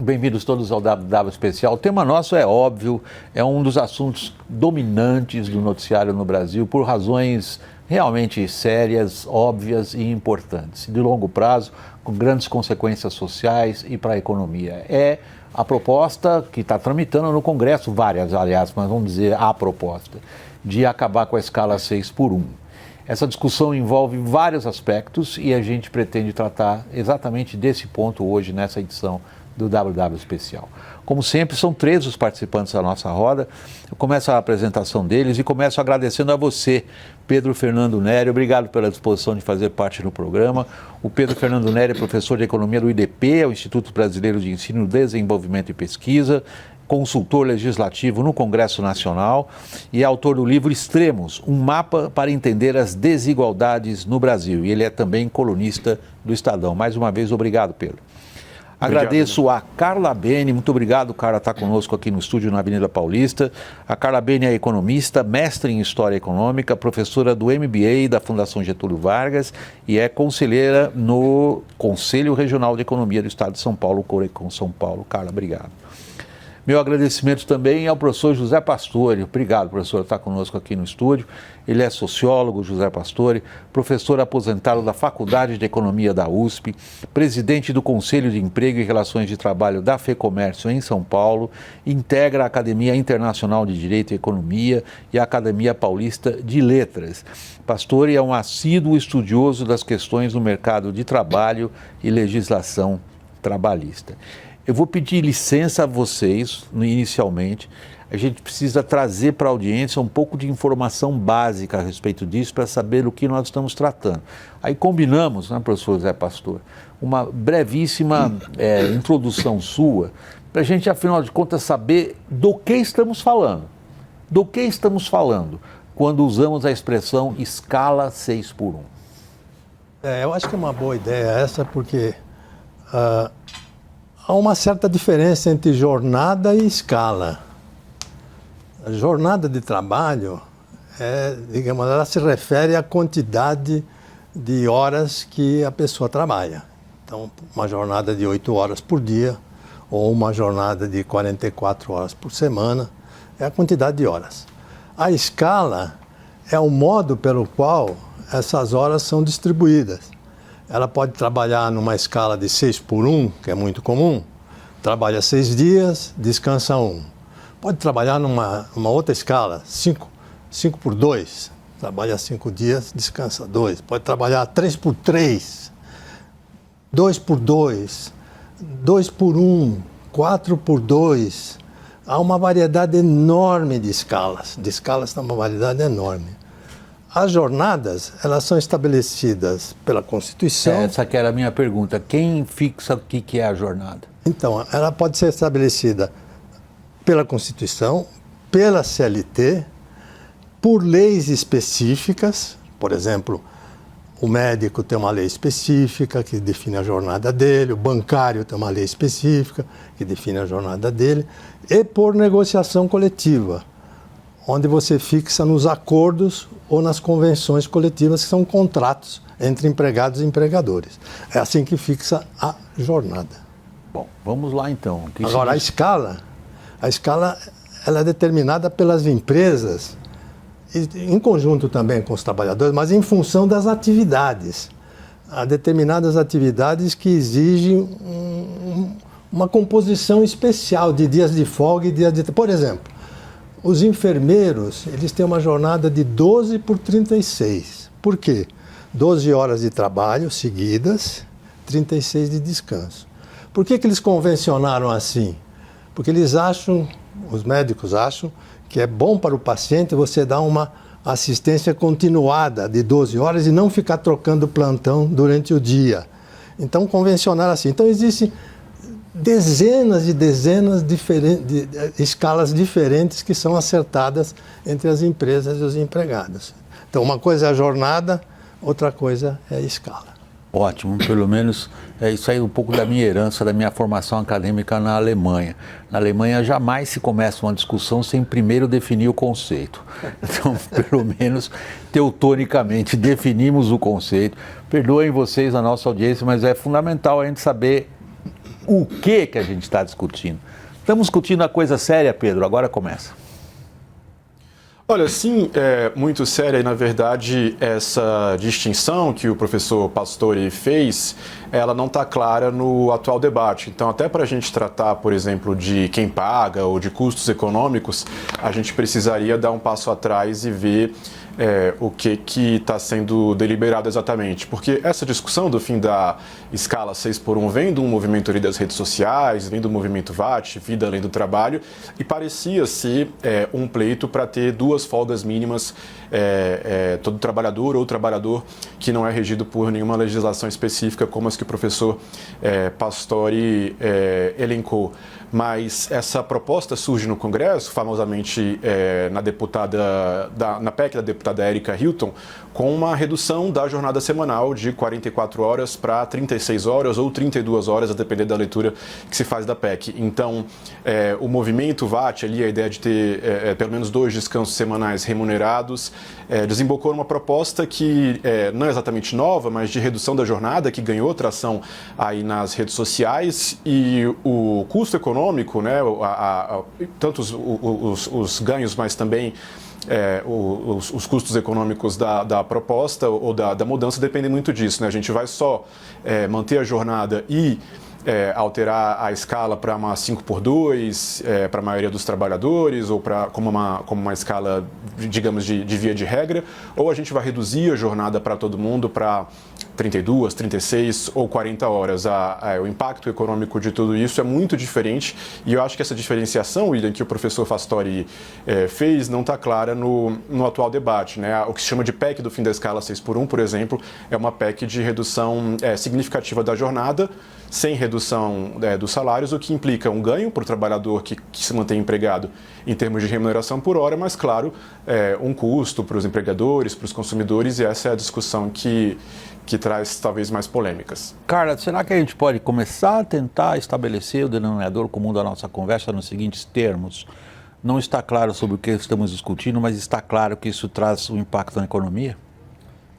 Bem-vindos todos ao WW Especial. O tema nosso é óbvio, é um dos assuntos dominantes do noticiário no Brasil por razões realmente sérias, óbvias e importantes, de longo prazo, com grandes consequências sociais e para a economia. É a proposta que está tramitando no Congresso, várias, aliás, mas vamos dizer a proposta, de acabar com a escala 6x1. Essa discussão envolve vários aspectos e a gente pretende tratar exatamente desse ponto hoje nessa edição do WW Especial. Como sempre, são 3 os participantes da nossa roda. Eu começo a apresentação deles e começo agradecendo a você, Pedro Fernando Nery. Obrigado pela disposição de fazer parte do programa. O Pedro Fernando Nery é professor de Economia do IDP, o Instituto Brasileiro de Ensino, Desenvolvimento e Pesquisa, consultor legislativo no Congresso Nacional e é autor do livro Extremos, um mapa para entender as desigualdades no Brasil. E ele é também colunista do Estadão. Mais uma vez, obrigado, Pedro. Agradeço a Carla Bene, muito obrigado, Carla, está conosco aqui no estúdio na Avenida Paulista. A Carla Bene é economista, mestre em História Econômica, professora do MBA da Fundação Getúlio Vargas e é conselheira no Conselho Regional de Economia do Estado de São Paulo, Corecon São Paulo. Carla, obrigado. Meu agradecimento também ao professor José Pastore. Obrigado, professor, por estar conosco aqui no estúdio. Ele é sociólogo, José Pastore, professor aposentado da Faculdade de Economia da USP, presidente do Conselho de Emprego e Relações de Trabalho da FEComércio em São Paulo, integra a Academia Internacional de Direito e Economia e a Academia Paulista de Letras. Pastore é um assíduo estudioso das questões do mercado de trabalho e legislação trabalhista. Eu vou pedir licença a vocês, inicialmente, a gente precisa trazer para a audiência um pouco de informação básica a respeito disso para saber o que nós estamos tratando. Aí combinamos, né, professor Zé Pastor, uma brevíssima introdução sua, para a gente, afinal de contas, saber do que estamos falando. Do que estamos falando quando usamos a expressão escala 6x1. Eu acho que é uma boa ideia essa, porque há uma certa diferença entre jornada e escala. A jornada de trabalho, digamos, ela se refere à quantidade de horas que a pessoa trabalha. Então, uma jornada de 8 horas por dia ou uma jornada de 44 horas por semana é a quantidade de horas. A escala é o modo pelo qual essas horas são distribuídas. Ela pode trabalhar numa escala de 6x1, que é muito comum, trabalha 6 dias, descansa 1. Pode trabalhar numa outra escala, 5x2, trabalha 5 dias, descansa 2. Pode trabalhar 3x3, 2x2, 2x1, 4x2. Há uma variedade enorme de escalas. De escalas tem uma variedade enorme. As jornadas, elas são estabelecidas pela Constituição. Essa que era a minha pergunta. Quem fixa o que é a jornada? Então, ela pode ser estabelecida pela Constituição, pela CLT, por leis específicas. Por exemplo, o médico tem uma lei específica que define a jornada dele, o bancário tem uma lei específica que define a jornada dele, e por negociação coletiva, onde você fixa nos acordos ou nas convenções coletivas, que são contratos entre empregados e empregadores. É assim que fixa a jornada. Bom, vamos lá então. Agora, a escala ela é determinada pelas empresas, em conjunto também com os trabalhadores, mas em função das atividades. Há determinadas atividades que exigem uma composição especial de dias de folga e dias de... Por exemplo, os enfermeiros, eles têm uma jornada de 12x36. Por quê? 12 horas de trabalho seguidas, 36 de descanso. Por que eles convencionaram assim? Porque eles acham, os médicos acham, que é bom para o paciente você dar uma assistência continuada de 12 horas e não ficar trocando plantão durante o dia. Então, convencionaram assim. Então, existem dezenas e dezenas de escalas diferentes que são acertadas entre as empresas e os empregados. Então, uma coisa é a jornada, outra coisa é a escala. Ótimo, pelo menos isso aí é um pouco da minha herança, da minha formação acadêmica na Alemanha. Na Alemanha jamais se começa uma discussão sem primeiro definir o conceito. Então, pelo menos, teutonicamente, definimos o conceito. Perdoem vocês a nossa audiência, mas é fundamental a gente saber o que a gente está discutindo? Estamos discutindo a coisa séria, Pedro, agora começa. Olha, sim, é muito séria e, na verdade, essa distinção que o professor Pastore fez, ela não está clara no atual debate. Então, até para a gente tratar, por exemplo, de quem paga ou de custos econômicos, a gente precisaria dar um passo atrás e ver o que está sendo deliberado exatamente. Porque essa discussão do fim da escala 6x1 vem de um movimento ali das redes sociais, vem do movimento VAT, Vida Além do Trabalho, e parecia ser um pleito para ter duas folgas mínimas, todo trabalhador ou trabalhador que não é regido por nenhuma legislação específica, como as que o professor Pastore elencou. Mas essa proposta surge no Congresso, famosamente na PEC da deputada Erika Hilton, com uma redução da jornada semanal de 44 horas para 36 horas ou 32 horas, a depender da leitura que se faz da PEC. Então, o movimento VAT, ali, a ideia de ter pelo menos 2 descansos semanais remunerados, desembocou numa proposta que não é exatamente nova, mas de redução da jornada, que ganhou tração aí nas redes sociais, e o custo econômico, né, tanto os ganhos, mas também os custos econômicos da proposta ou da mudança dependem muito disso, né? A gente vai só manter a jornada e alterar a escala para uma 5x2 para a maioria dos trabalhadores ou como uma escala, digamos, de via de regra, ou a gente vai reduzir a jornada para todo mundo para 32, 36 ou 40 horas. O impacto econômico de tudo isso é muito diferente, e eu acho que essa diferenciação, William, que o professor Pastore fez, não está clara no atual debate, né? O que se chama de PEC do fim da escala 6x1, por exemplo, é uma PEC de redução significativa da jornada, sem redução dos salários, o que implica um ganho para o trabalhador que se mantém empregado em termos de remuneração por hora, mas, claro, um custo para os empregadores, para os consumidores, e essa é a discussão que traz talvez mais polêmicas. Carla, será que a gente pode começar a tentar estabelecer o denominador comum da nossa conversa nos seguintes termos? Não está claro sobre o que estamos discutindo, mas está claro que isso traz um impacto na economia?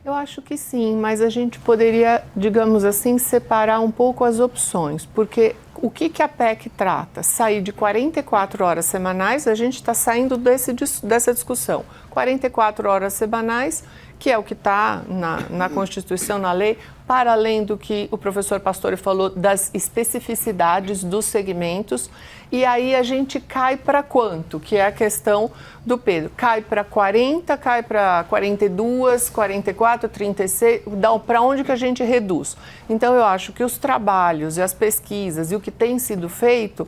Eu acho que sim, mas a gente poderia, digamos assim, separar um pouco as opções, porque o que a PEC trata? Sair de 44 horas semanais, a gente está saindo dessa discussão. 44 horas semanais, que é o que está na Constituição, na lei, para além do que o professor Pastore falou das especificidades dos segmentos. E aí a gente cai para quanto? Que é a questão do Pedro. Cai para 40, cai para 42, 44, 36, para onde que a gente reduz? Então eu acho que os trabalhos e as pesquisas e o que tem sido feito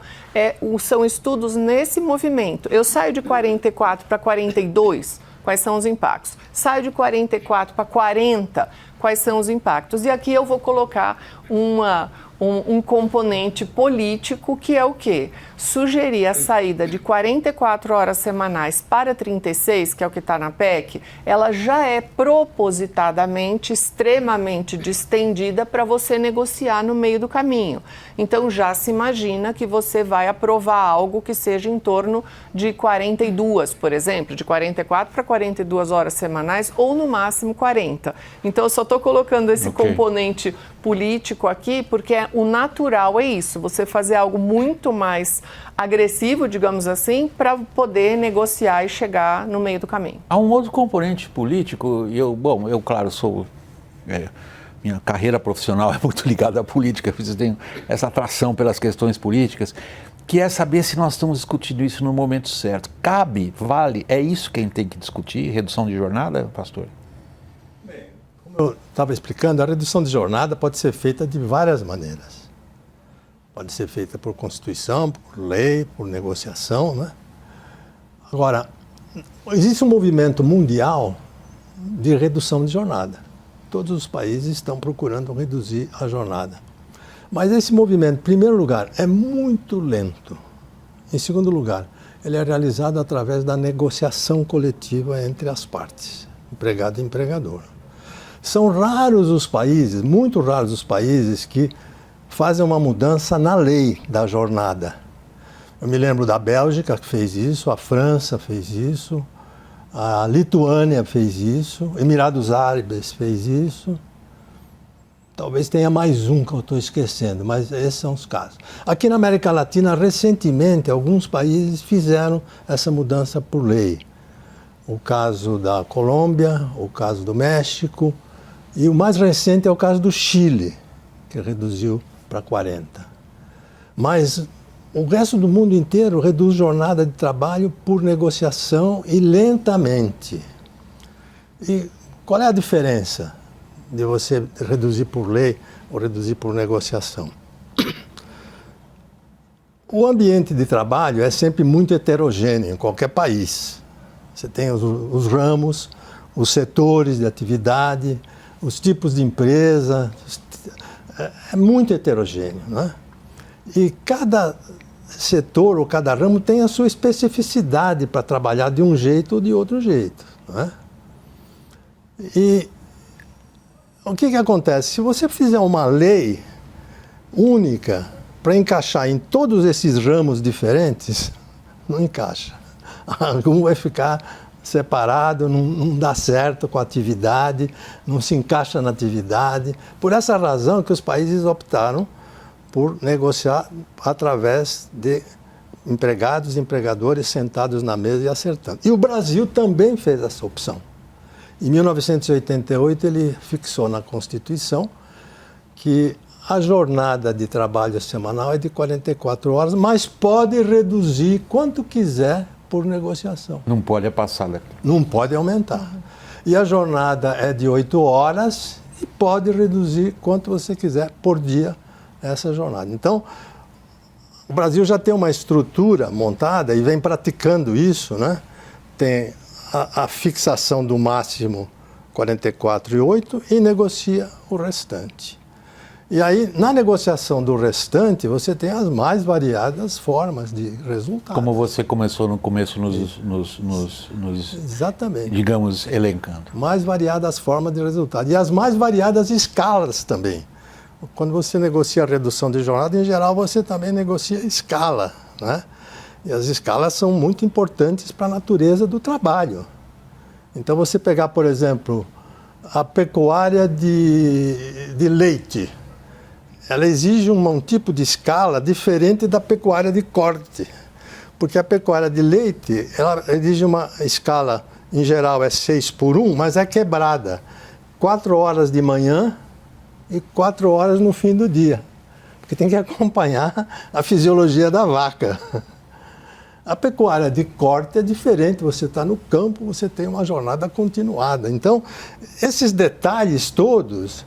são estudos nesse movimento. Eu saio de 44 para 42, quais são os impactos? Saio de 44 para 40, quais são os impactos? E aqui eu vou colocar um componente político, que é o quê? Sugerir a saída de 44 horas semanais para 36, que é o que está na PEC, ela já é propositadamente extremamente distendida para você negociar no meio do caminho. Então já se imagina que você vai aprovar algo que seja em torno de 42, por exemplo, de 44 para 42 horas semanais ou no máximo 40. Então eu só estou colocando esse componente político aqui porque o natural é isso, você fazer algo muito mais agressivo, digamos assim, para poder negociar e chegar no meio do caminho. Há um outro componente político, e eu, claro, minha carreira profissional é muito ligada à política, eu tenho essa atração pelas questões políticas, que é saber se nós estamos discutindo isso no momento certo. Cabe, vale, é isso que a gente tem que discutir, redução de jornada, pastor? Como eu estava explicando, a redução de jornada pode ser feita de várias maneiras. Pode ser feita por Constituição, por lei, por negociação, né? Agora, existe um movimento mundial de redução de jornada. Todos os países estão procurando reduzir a jornada. Mas esse movimento, em primeiro lugar, é muito lento. Em segundo lugar, ele é realizado através da negociação coletiva entre as partes, empregado e empregador. São raros os países, muito raros os países que fazem uma mudança na lei da jornada. Eu me lembro da Bélgica que fez isso, a França fez isso, a Lituânia fez isso, Emirados Árabes fez isso. Talvez tenha mais um que eu estou esquecendo, mas esses são os casos. Aqui na América Latina, recentemente, alguns países fizeram essa mudança por lei. O caso da Colômbia, o caso do México, e o mais recente é o caso do Chile, que reduziu para 40. Mas o resto do mundo inteiro reduz jornada de trabalho por negociação e lentamente. E qual é a diferença de você reduzir por lei ou reduzir por negociação? O ambiente de trabalho é sempre muito heterogêneo em qualquer país. Você tem os ramos, os setores de atividade, os tipos de empresa, é muito heterogêneo, né? E cada setor ou cada ramo tem a sua especificidade para trabalhar de um jeito ou de outro jeito, né? E o que acontece? Se você fizer uma lei única para encaixar em todos esses ramos diferentes, não encaixa. Algum vai ficar separado, não dá certo com a atividade, não se encaixa na atividade. Por essa razão que os países optaram por negociar através de empregados e empregadores sentados na mesa e acertando. E o Brasil também fez essa opção. Em 1988, ele fixou na Constituição que a jornada de trabalho semanal é de 44 horas, mas pode reduzir quanto quiser por negociação. Não pode passar daqui. Não pode aumentar. E a jornada é de 8 horas e pode reduzir quanto você quiser por dia essa jornada. Então, o Brasil já tem uma estrutura montada e vem praticando isso, né? Tem a fixação do máximo 44,8 e negocia o restante. E aí, na negociação do restante, você tem as mais variadas formas de resultado. Como você começou no começo Exatamente. Digamos, elencando. Mais variadas formas de resultado. E as mais variadas escalas também. Quando você negocia a redução de jornada, em geral, você também negocia escala, né? E as escalas são muito importantes para a natureza do trabalho. Então, você pegar, por exemplo, a pecuária de leite, ela exige um tipo de escala diferente da pecuária de corte. Porque a pecuária de leite, ela exige uma escala, em geral, é 6:1, mas é quebrada. 4 horas de manhã e 4 horas no fim do dia. Porque tem que acompanhar a fisiologia da vaca. A pecuária de corte é diferente, você está no campo, você tem uma jornada continuada. Então, esses detalhes todos,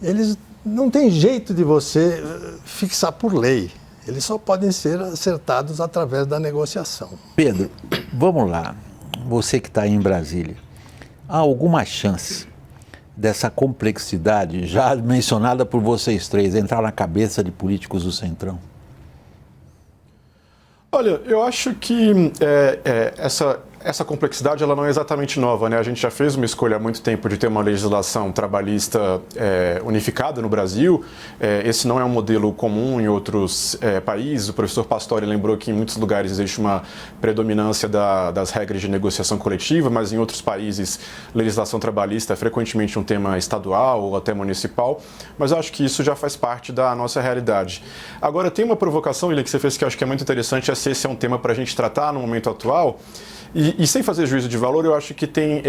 eles não tem jeito de você fixar por lei. Eles só podem ser acertados através da negociação. Pedro, vamos lá. Você que está aí em Brasília, há alguma chance dessa complexidade, já mencionada por vocês três, entrar na cabeça de políticos do Centrão? Olha, eu acho que essa complexidade ela não é exatamente nova, né? A gente já fez uma escolha há muito tempo de ter uma legislação trabalhista unificada no Brasil. Esse não é um modelo comum em outros países. O professor Pastore lembrou que em muitos lugares existe uma predominância das regras de negociação coletiva, mas em outros países legislação trabalhista é frequentemente um tema estadual ou até municipal. Mas eu acho que isso já faz parte da nossa realidade. Agora, tem uma provocação, William, que você fez que eu acho que é muito interessante, se esse é um tema para a gente tratar no momento atual. E sem fazer juízo de valor, eu acho que tem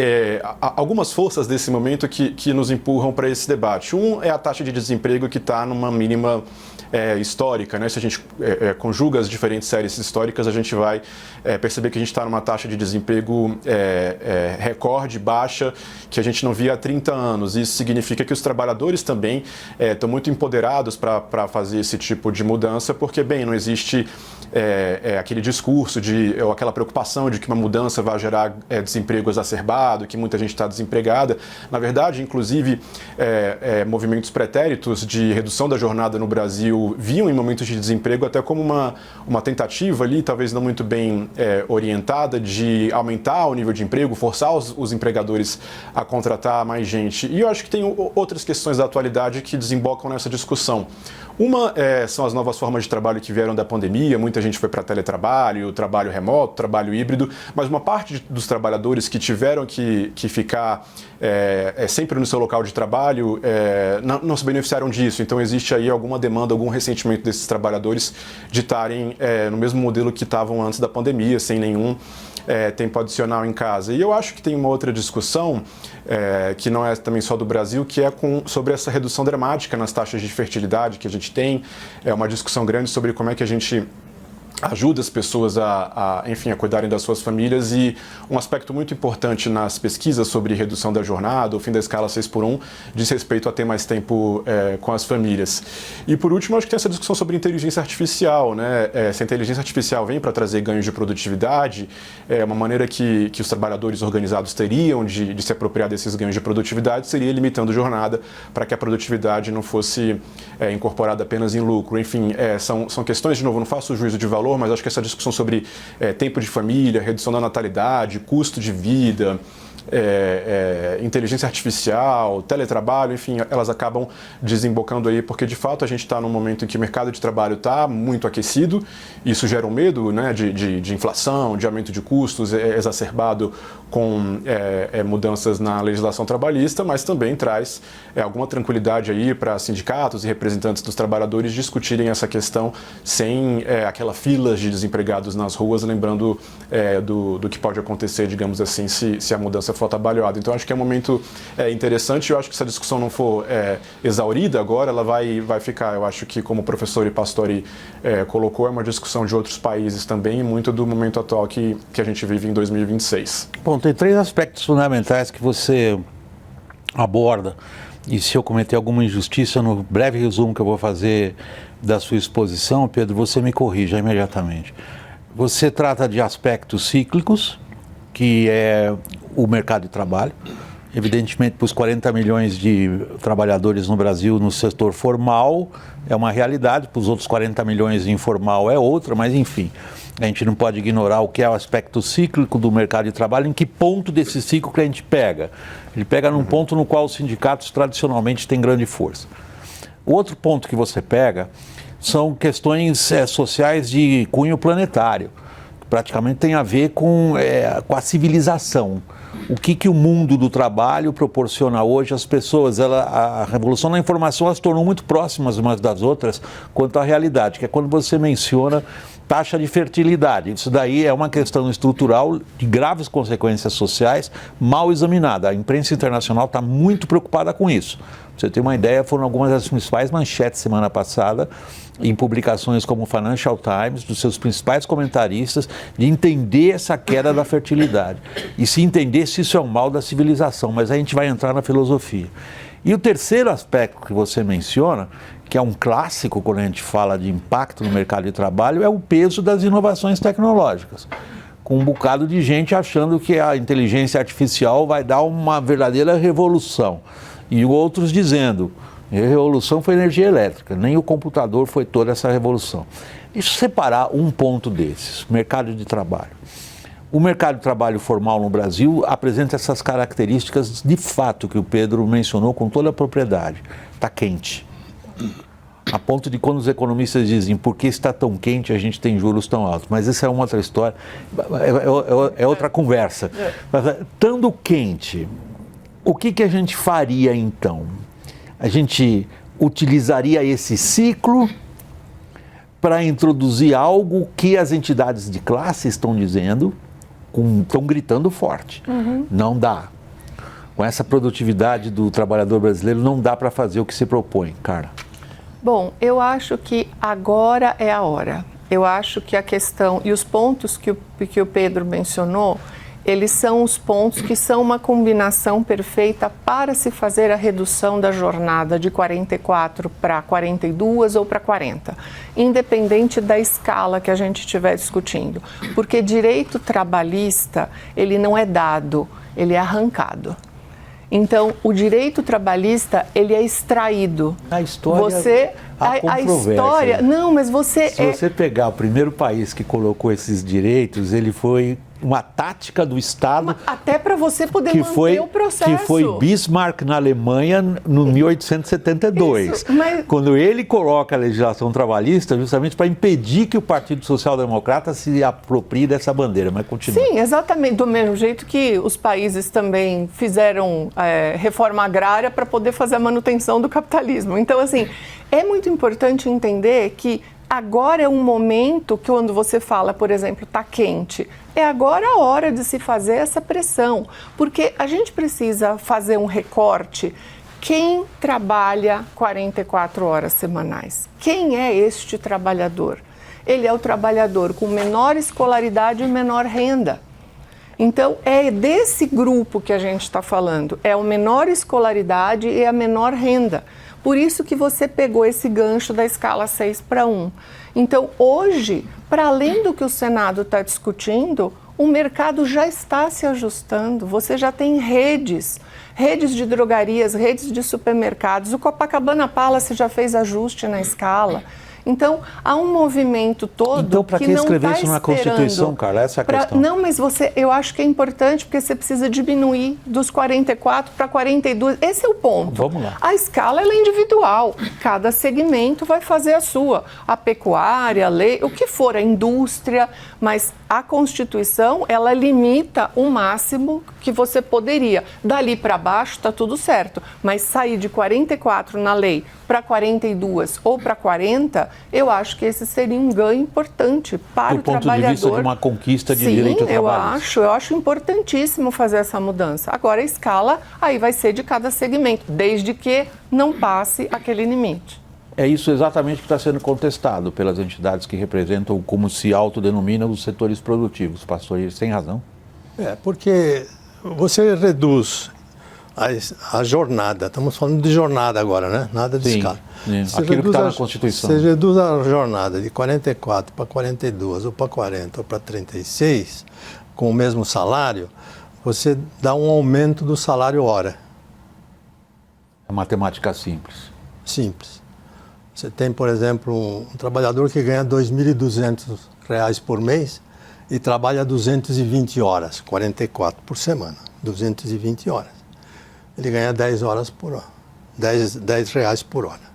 algumas forças desse momento que nos empurram para esse debate. Um é a taxa de desemprego que está numa mínima histórica, né? Se a gente conjuga as diferentes séries históricas, a gente vai perceber que a gente está numa taxa de desemprego recorde, baixa, que a gente não via há 30 anos. Isso significa que os trabalhadores também estão muito empoderados para fazer esse tipo de mudança, porque, bem, não existe aquele discurso ou aquela preocupação de que uma mudança vai gerar desemprego exacerbado, que muita gente está desempregada. Na verdade, inclusive, movimentos pretéritos de redução da jornada no Brasil viam em momentos de desemprego até como uma tentativa ali, talvez não muito bem orientada, de aumentar o nível de emprego, forçar os empregadores a contratar mais gente. E eu acho que tem outras questões da atualidade que desembocam nessa discussão. Uma são as novas formas de trabalho que vieram da pandemia, muita gente foi para teletrabalho, trabalho remoto, trabalho híbrido, mas uma parte dos trabalhadores que tiveram que ficar sempre no seu local de trabalho não se beneficiaram disso. Então existe aí alguma demanda, algum ressentimento desses trabalhadores de estarem no mesmo modelo que estavam antes da pandemia, sem nenhum tempo adicional em casa. E eu acho que tem uma outra discussão, que não é também só do Brasil, que é sobre essa redução dramática nas taxas de fertilidade que a gente tem. É uma discussão grande sobre como é que a gente ajuda as pessoas enfim, a cuidarem das suas famílias, e um aspecto muito importante nas pesquisas sobre redução da jornada, o fim da escala 6x1, diz respeito a ter mais tempo com as famílias. E por último, acho que tem essa discussão sobre inteligência artificial, né? Se a inteligência artificial vem para trazer ganhos de produtividade, uma maneira que os trabalhadores organizados teriam de se apropriar desses ganhos de produtividade seria limitando jornada para que a produtividade não fosse incorporada apenas em lucro. Enfim, são questões, de novo, não faço juízo de valor, mas acho que essa discussão sobre tempo de família, redução da natalidade, custo de vida, inteligência artificial, teletrabalho, enfim, elas acabam desembocando aí, porque de fato a gente está num momento em que o mercado de trabalho está muito aquecido. Isso gera um medo, né, de inflação, de aumento de custos, exacerbado com mudanças na legislação trabalhista, mas também traz alguma tranquilidade aí para sindicatos e representantes dos trabalhadores discutirem essa questão sem aquela fila de desempregados nas ruas, lembrando do que pode acontecer, digamos assim, se a mudança for atabalhoada. Então acho que é um momento interessante. Eu acho que se a discussão não for exaurida agora, ela vai ficar. Eu acho que, como o professor Pastori colocou, é uma discussão de outros países também, e muito do momento atual que a gente vive em 2026. Bom, tem 3 aspectos fundamentais que você aborda, e se eu cometer alguma injustiça, no breve resumo que eu vou fazer da sua exposição, Pedro, você me corrija imediatamente. Você trata de aspectos cíclicos, que é o mercado de trabalho. Evidentemente, para os 40 milhões de trabalhadores no Brasil no setor formal, é uma realidade, para os outros 40 milhões informal é outra, mas enfim, a gente não pode ignorar o que é o aspecto cíclico do mercado de trabalho. Em que ponto desse ciclo que a gente pega? Ele pega num ponto no qual os sindicatos tradicionalmente têm grande força. O outro ponto que você pega são questões sociais de cunho planetário, que praticamente tem a ver com a civilização. O que o mundo do trabalho proporciona hoje às pessoas? A revolução da informação as tornou muito próximas umas das outras quanto à realidade, que é quando você menciona taxa de fertilidade. Isso daí é uma questão estrutural de graves consequências sociais, mal examinada. A imprensa internacional está muito preocupada com isso. Pra você ter uma ideia, foram algumas das principais manchetes semana passada, em publicações como o Financial Times, dos seus principais comentaristas, de entender essa queda da fertilidade. E se entender se isso é um mal da civilização, mas a gente vai entrar na filosofia. E o terceiro aspecto que você menciona, que é um clássico quando a gente fala de impacto no mercado de trabalho, é o peso das inovações tecnológicas. Com um bocado de gente achando que a inteligência artificial vai dar uma verdadeira revolução. E outros dizendo, a revolução foi energia elétrica, nem o computador foi toda essa revolução. Deixa eu separar um ponto desses, mercado de trabalho. O mercado de trabalho formal no Brasil apresenta essas características de fato que o Pedro mencionou com toda a propriedade. Está quente. A ponto de quando os economistas dizem por que está tão quente, a gente tem juros tão altos. Mas essa é uma outra história, é outra conversa. Mas, estando quente, o que a gente faria então? A gente utilizaria esse ciclo para introduzir algo que as entidades de classe estão dizendo, estão gritando forte. Não dá. Com essa produtividade do trabalhador brasileiro, não dá para fazer o que se propõe, Carla. Bom, eu acho que agora é a hora. Eu acho que a questão e os pontos que o Pedro mencionou, eles são os pontos que são uma combinação perfeita para se fazer a redução da jornada de 44 para 42 ou para 40, independente da escala que a gente estiver discutindo. Porque direito trabalhista, ele não é dado, ele é arrancado. Então, o direito trabalhista, ele é extraído. A história, a história, não, mas você... Se você pegar o primeiro país que colocou esses direitos, ele foi uma tática do Estado. Até para você poder manter o processo. Que foi Bismarck na Alemanha no 1872. Isso, mas... Quando ele coloca a legislação trabalhista justamente para impedir que o Partido Social Democrata se aproprie dessa bandeira. Mas continua. Sim, exatamente. Do mesmo jeito que os países também fizeram reforma agrária para poder fazer a manutenção do capitalismo. Então, assim, é muito importante entender que agora é um momento que, quando você fala, por exemplo, está quente, é agora a hora de se fazer essa pressão, porque a gente precisa fazer um recorte. Quem trabalha 44 horas semanais? Quem é este trabalhador? Ele é o trabalhador com menor escolaridade e menor renda. Então, é desse grupo que a gente está falando, é a menor escolaridade e a menor renda. Por isso que você pegou esse gancho da escala 6:1. Então, hoje, para além do que o Senado está discutindo, o mercado já está se ajustando. Você já tem redes de drogarias, redes de supermercados. O Copacabana Palace já fez ajuste na escala. Então, há um movimento todo então, para que escrever isso na Constituição, Carla? Essa é a questão. Não, mas eu acho que é importante porque você precisa diminuir dos 44 para 42. Esse é o ponto. Vamos lá. A escala ela é individual. Cada segmento vai fazer a sua. A pecuária, a lei, o que for, a indústria. Mas a Constituição, ela limita o máximo que você poderia. Dali para baixo está tudo certo. Mas sair de 44 na lei para 42 ou para 40, eu acho que esse seria um ganho importante para o trabalhador. Do ponto de vista de uma conquista de direito trabalhista. Eu acho importantíssimo fazer essa mudança. Agora, a escala aí vai ser de cada segmento, desde que não passe aquele limite. É isso exatamente que está sendo contestado pelas entidades que representam como se autodenominam os setores produtivos. Pastor, eles têm razão. Porque você reduz a jornada, estamos falando de jornada agora, né? Nada de escala. Aquilo que está na Constituição. Você reduz a jornada de 44 para 42, ou para 40, ou para 36, com o mesmo salário, você dá um aumento do salário hora. É matemática simples. Simples. Você tem, por exemplo, um trabalhador que ganha R$ 2.200 por mês e trabalha 220 horas, 44 por semana, 220 horas. Ele ganha 10 horas por hora, 10 reais por hora.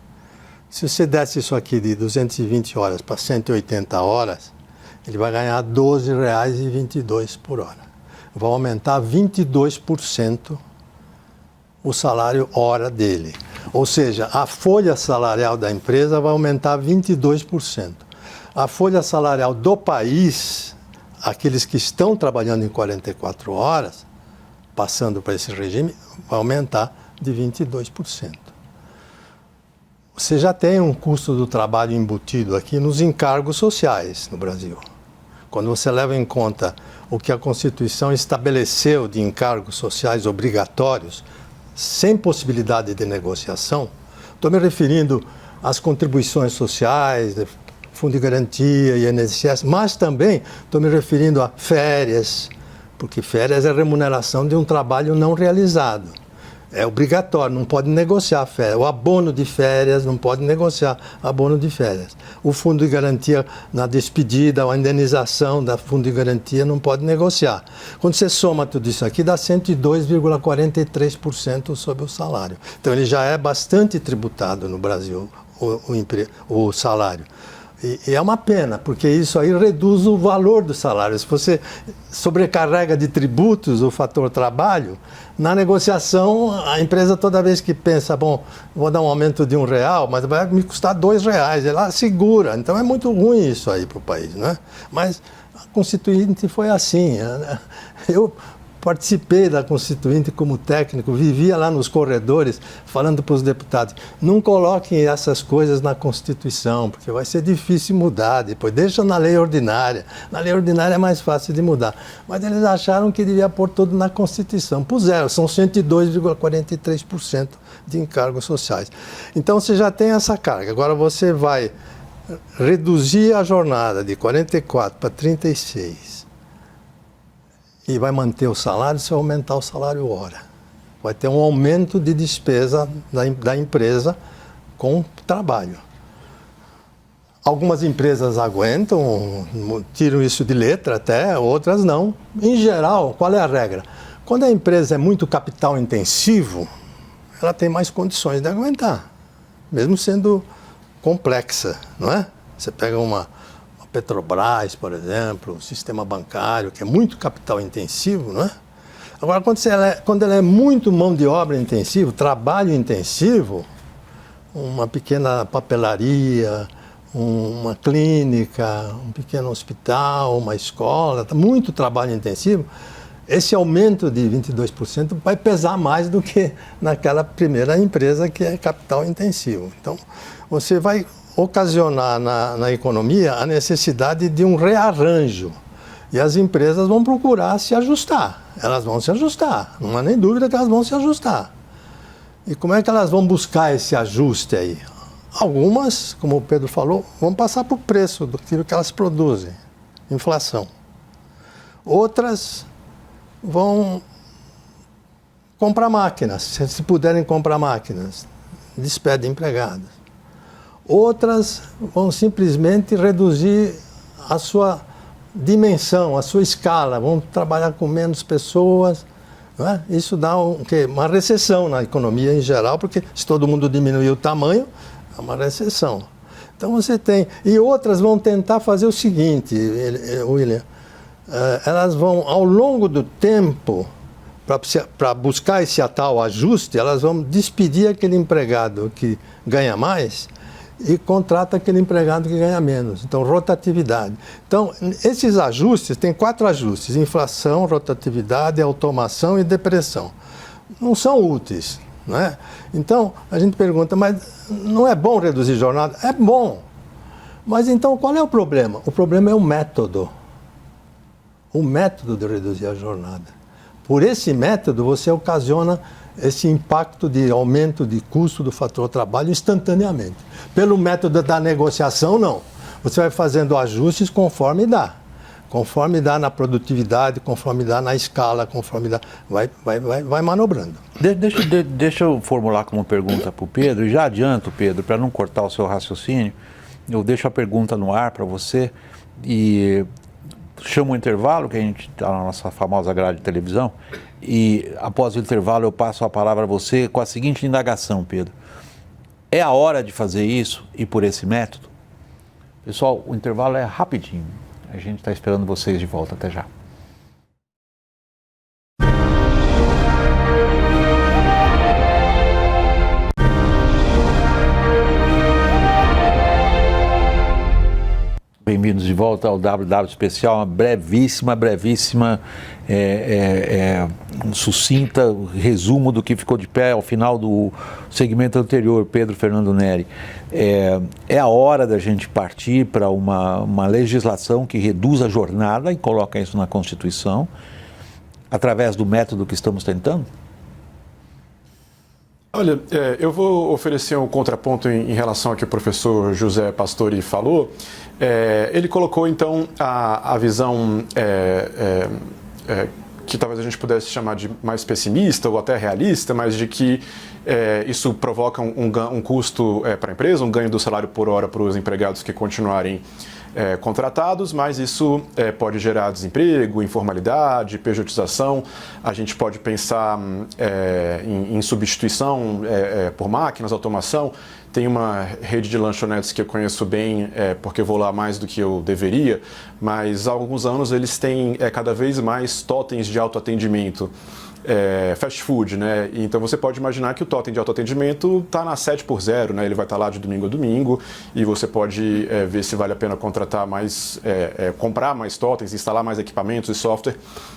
Se você desse isso aqui de 220 horas para 180 horas, ele vai ganhar R$ 12,22 por hora. Vai aumentar 22% o salário hora dele. Ou seja, a folha salarial da empresa vai aumentar 22%. A folha salarial do país, aqueles que estão trabalhando em 44 horas, passando para esse regime, vai aumentar de 22%. Você já tem um custo do trabalho embutido aqui nos encargos sociais no Brasil. Quando você leva em conta o que a Constituição estabeleceu de encargos sociais obrigatórios, sem possibilidade de negociação, estou me referindo às contribuições sociais, Fundo de Garantia e INSS, mas também estou me referindo a férias, porque férias é remuneração de um trabalho não realizado. É obrigatório, não pode negociar férias. O abono de férias, não pode negociar abono de férias. O Fundo de Garantia na despedida, a indenização da Fundo de Garantia não pode negociar. Quando você soma tudo isso aqui, dá 102,43% sobre o salário. Então, ele já é bastante tributado no Brasil, o salário. E é uma pena, porque isso aí reduz o valor do salário. Se você sobrecarrega de tributos o fator trabalho, na negociação, a empresa toda vez que pensa, bom, vou dar um aumento de R$1, mas vai me custar R$2, ela segura. Então é muito ruim isso aí para o país, né? Mas a Constituinte foi assim. Eu participei da Constituinte como técnico, vivia lá nos corredores falando para os deputados, não coloquem essas coisas na Constituição, porque vai ser difícil mudar depois, deixa na lei ordinária. Na lei ordinária é mais fácil de mudar. Mas eles acharam que devia pôr tudo na Constituição. Puseram, são 102,43% de encargos sociais. Então você já tem essa carga. Agora você vai reduzir a jornada de 44 para 36, e vai manter o salário, se aumentar o salário hora. Vai ter um aumento de despesa da empresa com trabalho. Algumas empresas aguentam, tiram isso de letra até, outras não. Em geral, qual é a regra? Quando a empresa é muito capital intensivo, ela tem mais condições de aguentar, mesmo sendo complexa, não é? Você pega uma Petrobras, por exemplo, um sistema bancário, que é muito capital intensivo, não é? Agora, quando ela é muito mão de obra intensivo, trabalho intensivo, uma pequena papelaria, uma clínica, um pequeno hospital, uma escola, muito trabalho intensivo, esse aumento de 22% vai pesar mais do que naquela primeira empresa que é capital intensivo. Então, você vai ocasionar na economia a necessidade de um rearranjo. E as empresas vão procurar se ajustar. Elas vão se ajustar, não há nem dúvida que elas vão se ajustar. E como é que elas vão buscar esse ajuste aí? Algumas, como o Pedro falou, vão passar por preço do que elas produzem, inflação. Outras vão comprar máquinas, se puderem comprar máquinas, despedem empregados. Outras vão simplesmente reduzir a sua dimensão, a sua escala, vão trabalhar com menos pessoas. Não é? Isso dá uma recessão na economia em geral, porque se todo mundo diminuir o tamanho, é uma recessão. Então você tem... E outras vão tentar fazer o seguinte, William, elas vão, ao longo do tempo, para buscar esse tal ajuste, elas vão despedir aquele empregado que ganha mais e contrata aquele empregado que ganha menos. Então, rotatividade. Então, esses ajustes, tem 4 ajustes: inflação, rotatividade, automação e depressão. Não são úteis, não é? Então, a gente pergunta, mas não é bom reduzir jornada? É bom. Mas então, qual é o problema? O problema é o método. O método de reduzir a jornada. Por esse método, você ocasiona esse impacto de aumento de custo do fator trabalho instantaneamente. Pelo método da negociação, não. Você vai fazendo ajustes conforme dá. Conforme dá na produtividade, conforme dá na escala, conforme dá... Vai manobrando. Deixa eu formular como pergunta para o Pedro, e já adianto, Pedro, para não cortar o seu raciocínio, eu deixo a pergunta no ar para você e chamo o intervalo, que a gente está na nossa famosa grade de televisão, e após o intervalo eu passo a palavra a você com a seguinte indagação, Pedro. É a hora de fazer isso e por esse método? Pessoal, o intervalo é rapidinho. A gente está esperando vocês de volta. Até já. Bem-vindos de volta ao WW Especial, uma brevíssima, sucinta resumo do que ficou de pé ao final do segmento anterior, Pedro Fernando Neri. É a hora da gente partir para uma legislação que reduz a jornada e coloca isso na Constituição, através do método que estamos tentando? Olha, eu vou oferecer um contraponto em relação ao que o professor José Pastori falou. Ele colocou, então, a visão que talvez a gente pudesse chamar de mais pessimista ou até realista, mas de que isso provoca um custo para a empresa, um ganho do salário por hora para os empregados que continuarem contratados, mas isso pode gerar desemprego, informalidade, pejotização. A gente pode pensar em substituição por máquinas, automação. Tem uma rede de lanchonetes que eu conheço bem, porque eu vou lá mais do que eu deveria, mas há alguns anos eles têm cada vez mais totens de autoatendimento. Fast food, né? Então você pode imaginar que o totem de autoatendimento está na 7x0, né? Ele vai estar lá de domingo a domingo e você pode ver se vale a pena contratar mais, comprar mais totens, instalar mais equipamentos e software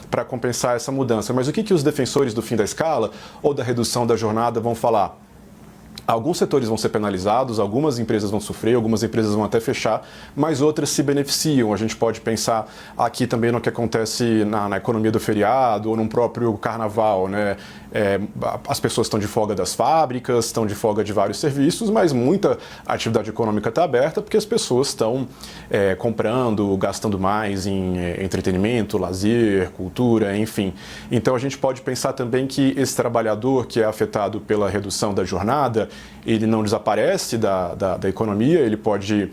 para compensar essa mudança. Mas o que os defensores do fim da escala ou da redução da jornada vão falar? Alguns setores vão ser penalizados, algumas empresas vão sofrer, algumas empresas vão até fechar, mas outras se beneficiam. A gente pode pensar aqui também no que acontece na economia do feriado ou no próprio carnaval, né? As pessoas estão de folga das fábricas, estão de folga de vários serviços, mas muita atividade econômica está aberta porque as pessoas estão comprando, gastando mais em entretenimento, lazer, cultura, enfim. Então a gente pode pensar também que esse trabalhador que é afetado pela redução da jornada, ele não desaparece da economia, ele pode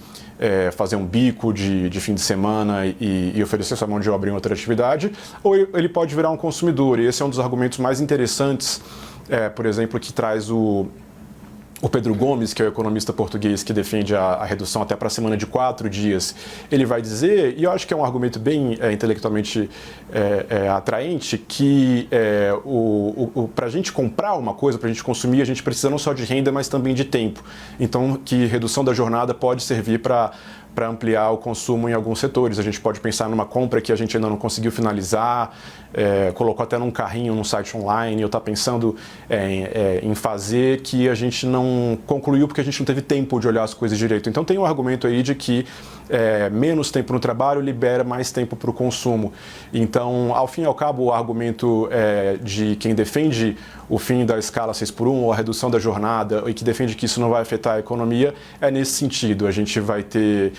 fazer um bico de fim de semana e oferecer sua mão de obra em outra atividade, ou ele pode virar um consumidor. E esse é um dos argumentos mais interessantes, por exemplo, que traz o Pedro Gomes, que é o economista português que defende a redução até para a semana de 4 dias. Ele vai dizer, e eu acho que é um argumento bem intelectualmente atraente, que para a gente comprar uma coisa, para a gente consumir, a gente precisa não só de renda, mas também de tempo. Então, que redução da jornada pode servir para ampliar o consumo em alguns setores. A gente pode pensar numa compra que a gente ainda não conseguiu finalizar, colocou até num carrinho, num site online, ou está pensando em fazer que a gente não concluiu porque a gente não teve tempo de olhar as coisas direito. Então tem um argumento aí de que menos tempo no trabalho libera mais tempo para o consumo. Então, ao fim e ao cabo, o argumento de quem defende o fim da escala 6x1 ou a redução da jornada e que defende que isso não vai afetar a economia é nesse sentido. A gente vai ter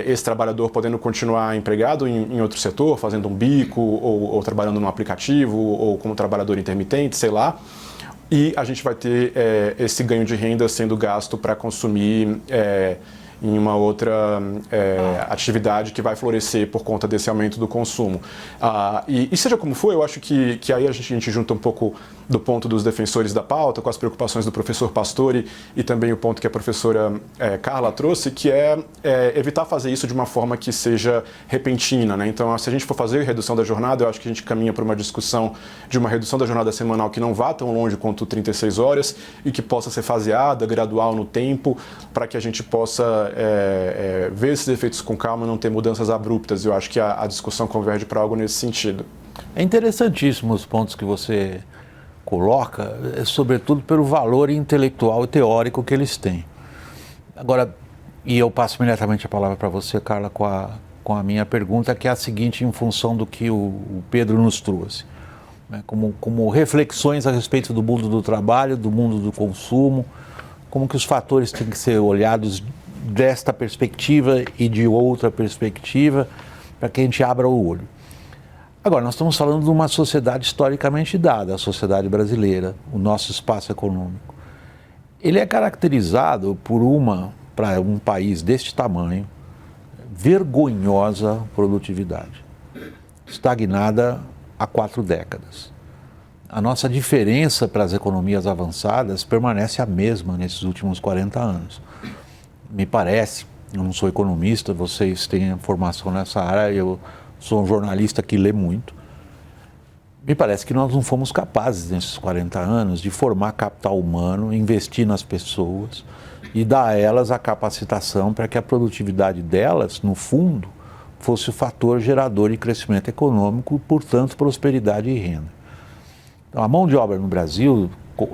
esse trabalhador podendo continuar empregado em outro setor, fazendo um bico ou trabalhando num aplicativo ou como trabalhador intermitente, sei lá. E a gente vai ter esse ganho de renda sendo gasto para consumir em uma outra atividade que vai florescer por conta desse aumento do consumo. E seja como for, eu acho que aí a gente junta um pouco do ponto dos defensores da pauta com as preocupações do professor Pastore e também o ponto que a professora Carla trouxe, que é evitar fazer isso de uma forma que seja repentina, né? Então, se a gente for fazer redução da jornada, eu acho que a gente caminha para uma discussão de uma redução da jornada semanal que não vá tão longe quanto 36 horas e que possa ser faseada, gradual no tempo, para que a gente possa ver esses efeitos com calma e não ter mudanças abruptas. Eu acho que a discussão converge para algo nesse sentido. É interessantíssimo os pontos que você coloca, sobretudo pelo valor intelectual e teórico que eles têm. Agora, e eu passo imediatamente a palavra para você, Carla, com a minha pergunta, que é a seguinte, em função do que o Pedro nos trouxe, né, como reflexões a respeito do mundo do trabalho, do mundo do consumo, como que os fatores têm que ser olhados desta perspectiva e de outra perspectiva, para que a gente abra o olho. Agora, nós estamos falando de uma sociedade historicamente dada, a sociedade brasileira, o nosso espaço econômico. Ele é caracterizado por para um país deste tamanho, vergonhosa produtividade, estagnada há 4 décadas. A nossa diferença para as economias avançadas permanece a mesma nesses últimos 40 anos. Me parece, eu não sou economista, vocês têm formação nessa área, eu sou um jornalista que lê muito. Me parece que nós não fomos capazes, nesses 40 anos, de formar capital humano, investir nas pessoas e dar a elas a capacitação para que a produtividade delas, no fundo, fosse o fator gerador de crescimento econômico e, portanto, prosperidade e renda. Então, a mão de obra no Brasil,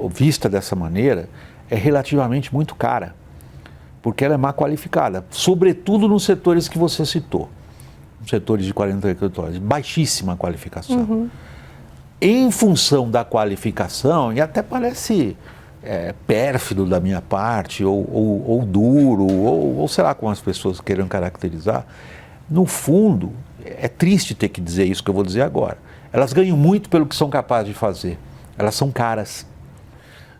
vista dessa maneira, é relativamente muito cara, porque ela é mal qualificada, sobretudo nos setores que você citou. Setores de 48 horas, baixíssima qualificação. Uhum. Em função da qualificação, e até parece pérfido da minha parte, ou duro, ou sei lá como as pessoas queiram caracterizar, no fundo, é triste ter que dizer isso que eu vou dizer agora. Elas ganham muito pelo que são capazes de fazer. Elas são caras.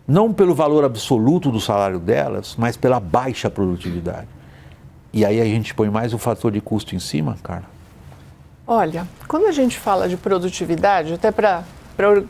Não pelo valor absoluto do salário delas, mas pela baixa produtividade. E aí a gente põe mais o fator de custo em cima, Carla? Olha, quando a gente fala de produtividade, até para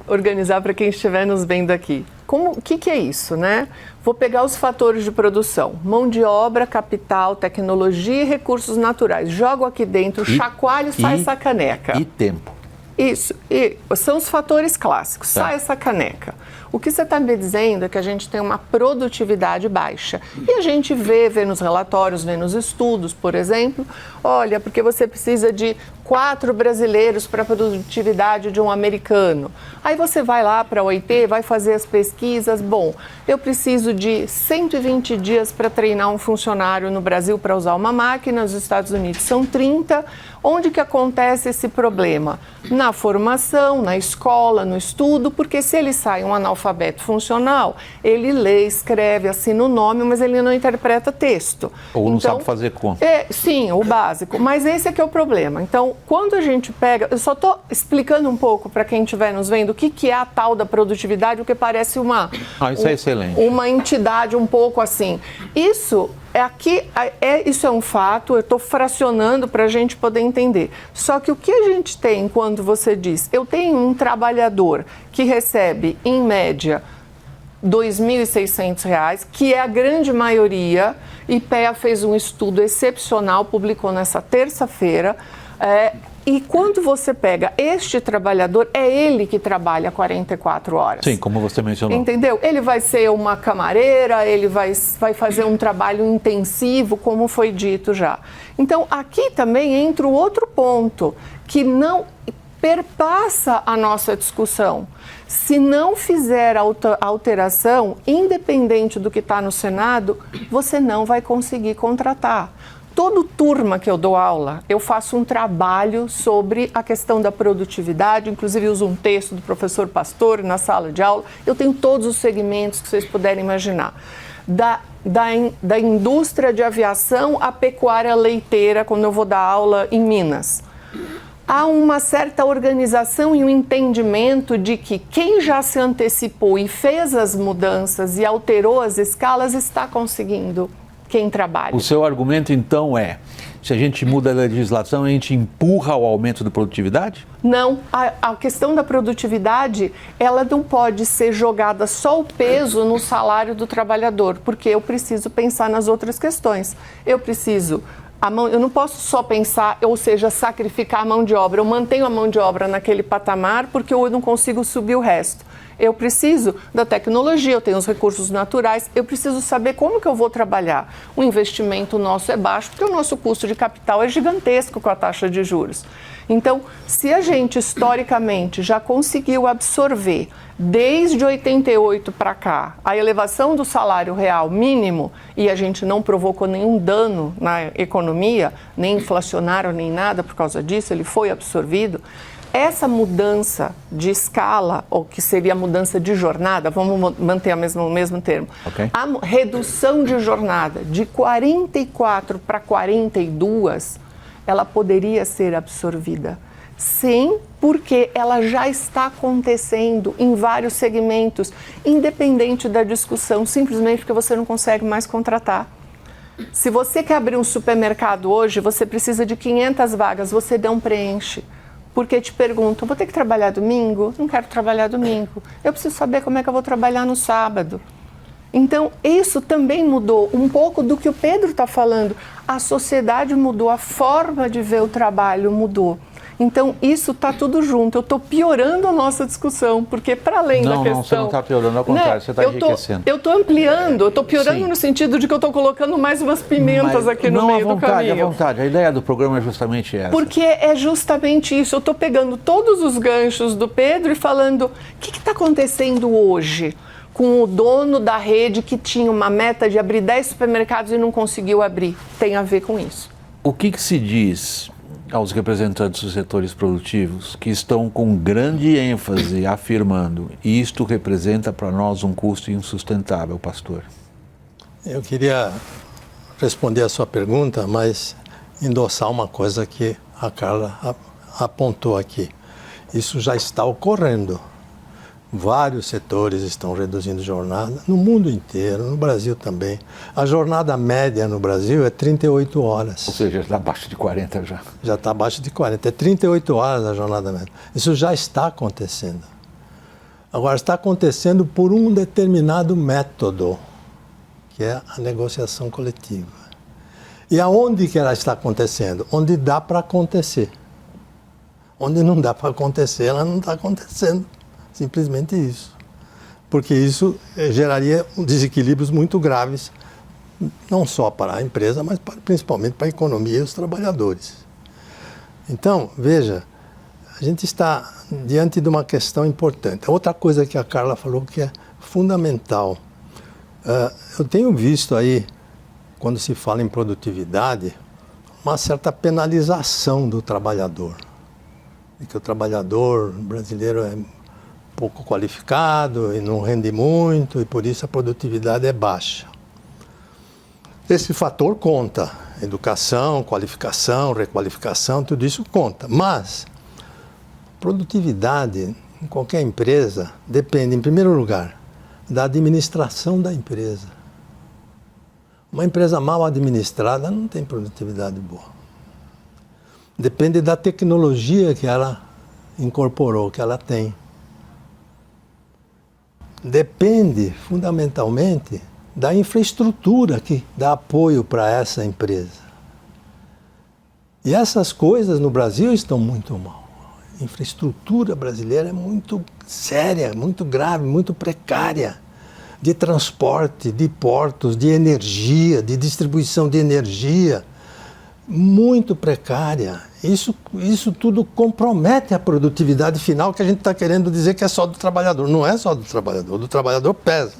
organizar para quem estiver nos vendo aqui, o que é isso, né? Vou pegar os fatores de produção, mão de obra, capital, tecnologia e recursos naturais. Jogo aqui dentro, chacoalho e sai essa caneca. E tempo. Isso, e são os fatores clássicos, sai essa caneca. O que você está me dizendo é que a gente tem uma produtividade baixa. E a gente vê nos relatórios, vê nos estudos, por exemplo, olha, porque você precisa de 4 brasileiros para a produtividade de um americano. Aí você vai lá para a OIT, vai fazer as pesquisas, bom, eu preciso de 120 dias para treinar um funcionário no Brasil para usar uma máquina, nos Estados Unidos são 30. Onde que acontece esse problema? Na formação, na escola, no estudo, porque se ele sai um analfabeto analfabeto funcional, ele lê, escreve, assina o nome, mas ele não interpreta texto. Ou não sabe fazer conta. Sim, o básico. Mas esse é que é o problema. Então, quando a gente pega... Eu só estou explicando um pouco para quem estiver nos vendo o que é a tal da produtividade, o que parece isso é excelente. Uma entidade um pouco assim. Isso é um fato, eu estou fracionando para a gente poder entender. Só que o que a gente tem quando você diz, eu tenho um trabalhador que recebe, em média, R$ 2.600, que é a grande maioria, IPEA fez um estudo excepcional, publicou nessa terça-feira, e quando você pega este trabalhador, é ele que trabalha 44 horas. Sim, como você mencionou. Entendeu? Ele vai ser uma camareira, ele vai fazer um trabalho intensivo, como foi dito já. Então, aqui também entra o outro ponto, que não perpassa a nossa discussão. Se não fizer alteração, independente do que está no Senado, você não vai conseguir contratar. Toda turma que eu dou aula, eu faço um trabalho sobre a questão da produtividade, inclusive uso um texto do professor Pastor na sala de aula. Eu tenho todos os segmentos que vocês puderem imaginar. Da indústria de aviação à pecuária leiteira, quando eu vou dar aula em Minas. Há uma certa organização e um entendimento de que quem já se antecipou e fez as mudanças e alterou as escalas está conseguindo. Quem trabalha. O seu argumento, então, se a gente muda a legislação, a gente empurra o aumento da produtividade? Não, a questão da produtividade, ela não pode ser jogada só o peso no salário do trabalhador, porque eu preciso pensar nas outras questões. Eu não posso só pensar, ou seja, sacrificar a mão de obra. Eu mantenho a mão de obra naquele patamar porque eu não consigo subir o resto. Eu preciso da tecnologia, eu tenho os recursos naturais, eu preciso saber como que eu vou trabalhar. O investimento nosso é baixo porque o nosso custo de capital é gigantesco com a taxa de juros. Então, se a gente historicamente já conseguiu absorver, desde 88 para cá, a elevação do salário real mínimo, e a gente não provocou nenhum dano na economia, nem inflacionário, nem nada por causa disso, ele foi absorvido. Essa mudança de escala, ou que seria a mudança de jornada, vamos manter o mesmo termo, okay. A redução de jornada de 44 para 42, ela poderia ser absorvida. Sim, porque ela já está acontecendo em vários segmentos, independente da discussão, simplesmente porque você não consegue mais contratar. Se você quer abrir um supermercado hoje, você precisa de 500 vagas, você não preenche. Porque te perguntam, vou ter que trabalhar domingo? Não quero trabalhar domingo. Eu preciso saber como é que eu vou trabalhar no sábado. Então, isso também mudou um pouco do que o Pedro está falando. A sociedade mudou, a forma de ver o trabalho mudou. Então, isso está tudo junto. Eu estou piorando a nossa discussão, porque para além da questão... Não, você não está piorando, ao contrário, você está enriquecendo. Eu estou ampliando, eu estou piorando Sim. No sentido de que eu estou colocando mais umas pimentas aqui no meio do caminho. Não, à vontade. A ideia do programa é justamente essa. Porque é justamente isso. Eu estou pegando todos os ganchos do Pedro e falando, o que está acontecendo hoje com o dono da rede que tinha uma meta de abrir 10 supermercados e não conseguiu abrir? Tem a ver com isso. O que se diz aos representantes dos setores produtivos que estão com grande ênfase afirmando isto representa para nós um custo insustentável, pastor? Eu queria responder a sua pergunta, mas endossar uma coisa que a Carla apontou aqui. Isso já está ocorrendo. Vários setores estão reduzindo jornada, no mundo inteiro, no Brasil também. A jornada média no Brasil é 38 horas. Ou seja, está abaixo de 40 já. Já está abaixo de 40. É 38 horas a jornada média. Isso já está acontecendo. Agora, está acontecendo por um determinado método, que é a negociação coletiva. E aonde que ela está acontecendo? Onde dá para acontecer. Onde não dá para acontecer, ela não está acontecendo. Simplesmente isso. Porque isso geraria desequilíbrios muito graves, não só para a empresa, mas principalmente para a economia e os trabalhadores. Então, veja, a gente está diante de uma questão importante. Outra coisa que a Carla falou que é fundamental. Eu tenho visto aí, quando se fala em produtividade, uma certa penalização do trabalhador. E que o trabalhador brasileiro é pouco qualificado e não rende muito e por isso a produtividade é baixa. Esse fator conta, educação, qualificação, requalificação, tudo isso conta, mas produtividade em qualquer empresa depende, em primeiro lugar, da administração da empresa. Uma empresa mal administrada não tem produtividade boa. Depende da tecnologia que ela incorporou, que ela tem. Depende, fundamentalmente, da infraestrutura que dá apoio para essa empresa. E essas coisas no Brasil estão muito mal. A infraestrutura brasileira é muito séria, muito grave, muito precária. De transporte, de portos, de energia, de distribuição de energia. Muito precária. Isso tudo compromete a produtividade final, que a gente está querendo dizer que é só do trabalhador. Não é só do trabalhador pesa.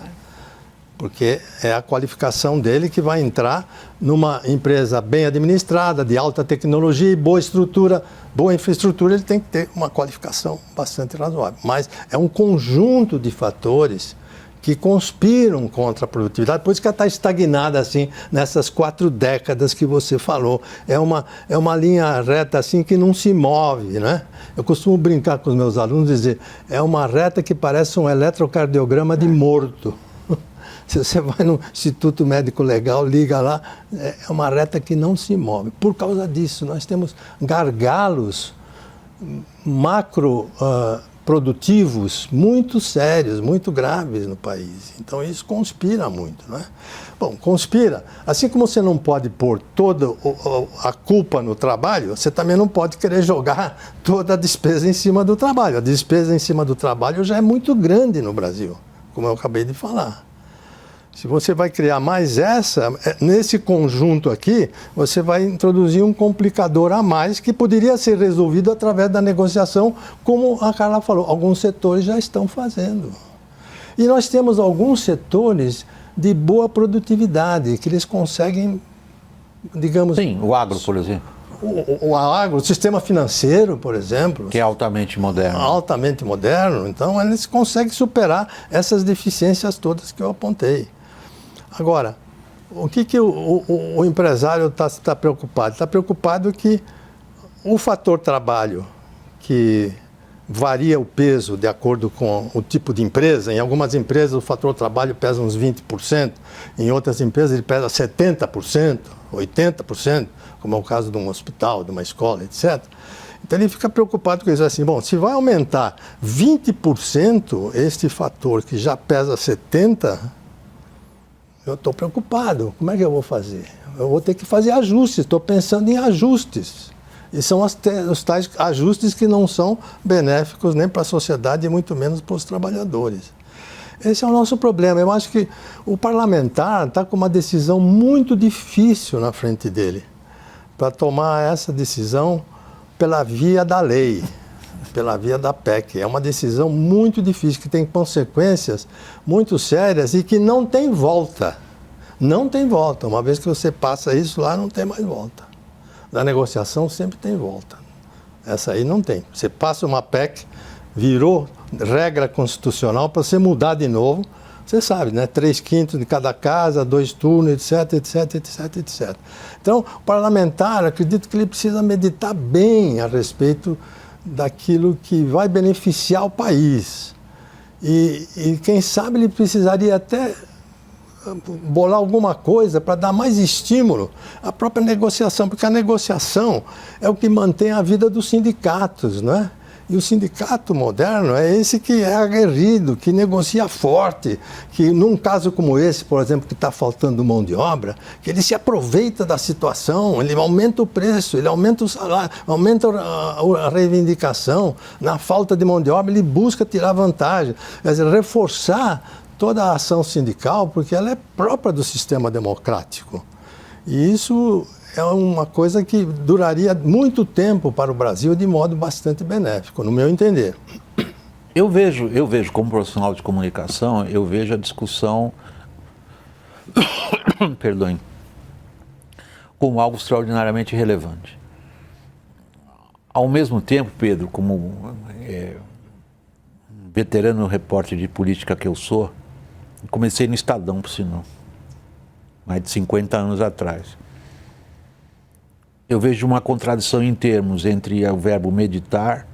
Porque é a qualificação dele que vai entrar numa empresa bem administrada, de alta tecnologia e boa estrutura, boa infraestrutura, ele tem que ter uma qualificação bastante razoável. Mas é um conjunto de fatores que conspiram contra a produtividade, por isso que ela está estagnada assim, nessas 4 décadas que você falou. É uma linha reta assim que não se move, né? Eu costumo brincar com os meus alunos e dizer, é uma reta que parece um eletrocardiograma de morto. Se você vai no Instituto Médico Legal, liga lá, é uma reta que não se move. Por causa disso, nós temos gargalos macro produtivos muito sérios, muito graves no país. Então isso conspira muito, né? Bom, conspira. Assim como você não pode pôr toda a culpa no trabalho, você também não pode querer jogar toda a despesa em cima do trabalho. A despesa em cima do trabalho já é muito grande no Brasil, como eu acabei de falar. Se você vai criar mais nesse conjunto aqui, você vai introduzir um complicador a mais que poderia ser resolvido através da negociação, como a Carla falou, alguns setores já estão fazendo. E nós temos alguns setores de boa produtividade, que eles conseguem, digamos... Sim, o agro, por exemplo. O agro, o sistema financeiro, por exemplo. Que é altamente moderno. Altamente moderno. Então, eles conseguem superar essas deficiências todas que eu apontei. Agora, o que o empresário está preocupado? Está preocupado que o fator trabalho, que varia o peso de acordo com o tipo de empresa, em algumas empresas o fator trabalho pesa uns 20%, em outras empresas ele pesa 70%, 80%, como é o caso de um hospital, de uma escola, etc. Então ele fica preocupado com isso, assim, bom, se vai aumentar 20% este fator que já pesa 70%, eu estou preocupado. Como é que eu vou fazer? Eu vou ter que fazer ajustes. Estou pensando em ajustes. E são os tais ajustes que não são benéficos nem para a sociedade e muito menos para os trabalhadores. Esse é o nosso problema. Eu acho que o parlamentar está com uma decisão muito difícil na frente dele para tomar essa decisão pela via da lei, pela via da PEC. É uma decisão muito difícil, que tem consequências muito sérias e que não tem volta. Não tem volta. Uma vez que você passa isso lá, não tem mais volta. Da negociação sempre tem volta. Essa aí não tem. Você passa uma PEC, virou regra constitucional, para você mudar de novo, você sabe, né? 3/5 de cada casa, 2 turnos, etc, etc, etc, etc. Então, o parlamentar, acredito que ele precisa meditar bem a respeito daquilo que vai beneficiar o país. E quem sabe ele precisaria até bolar alguma coisa para dar mais estímulo à própria negociação, porque a negociação é o que mantém a vida dos sindicatos, não é? E o sindicato moderno é esse que é aguerrido, que negocia forte, que num caso como esse, por exemplo, que está faltando mão de obra, que ele se aproveita da situação, ele aumenta o preço, ele aumenta o salário, aumenta a reivindicação. Na falta de mão de obra, ele busca tirar vantagem, quer dizer, reforçar toda a ação sindical, porque ela é própria do sistema democrático. E isso é uma coisa que duraria muito tempo para o Brasil de modo bastante benéfico, no meu entender. Eu vejo como profissional de comunicação, eu vejo a discussão, perdoem, como algo extraordinariamente relevante. Ao mesmo tempo, Pedro, como veterano repórter de política que eu sou, comecei no Estadão, por sinal, mais de 50 anos atrás. Eu vejo uma contradição em termos entre o verbo meditar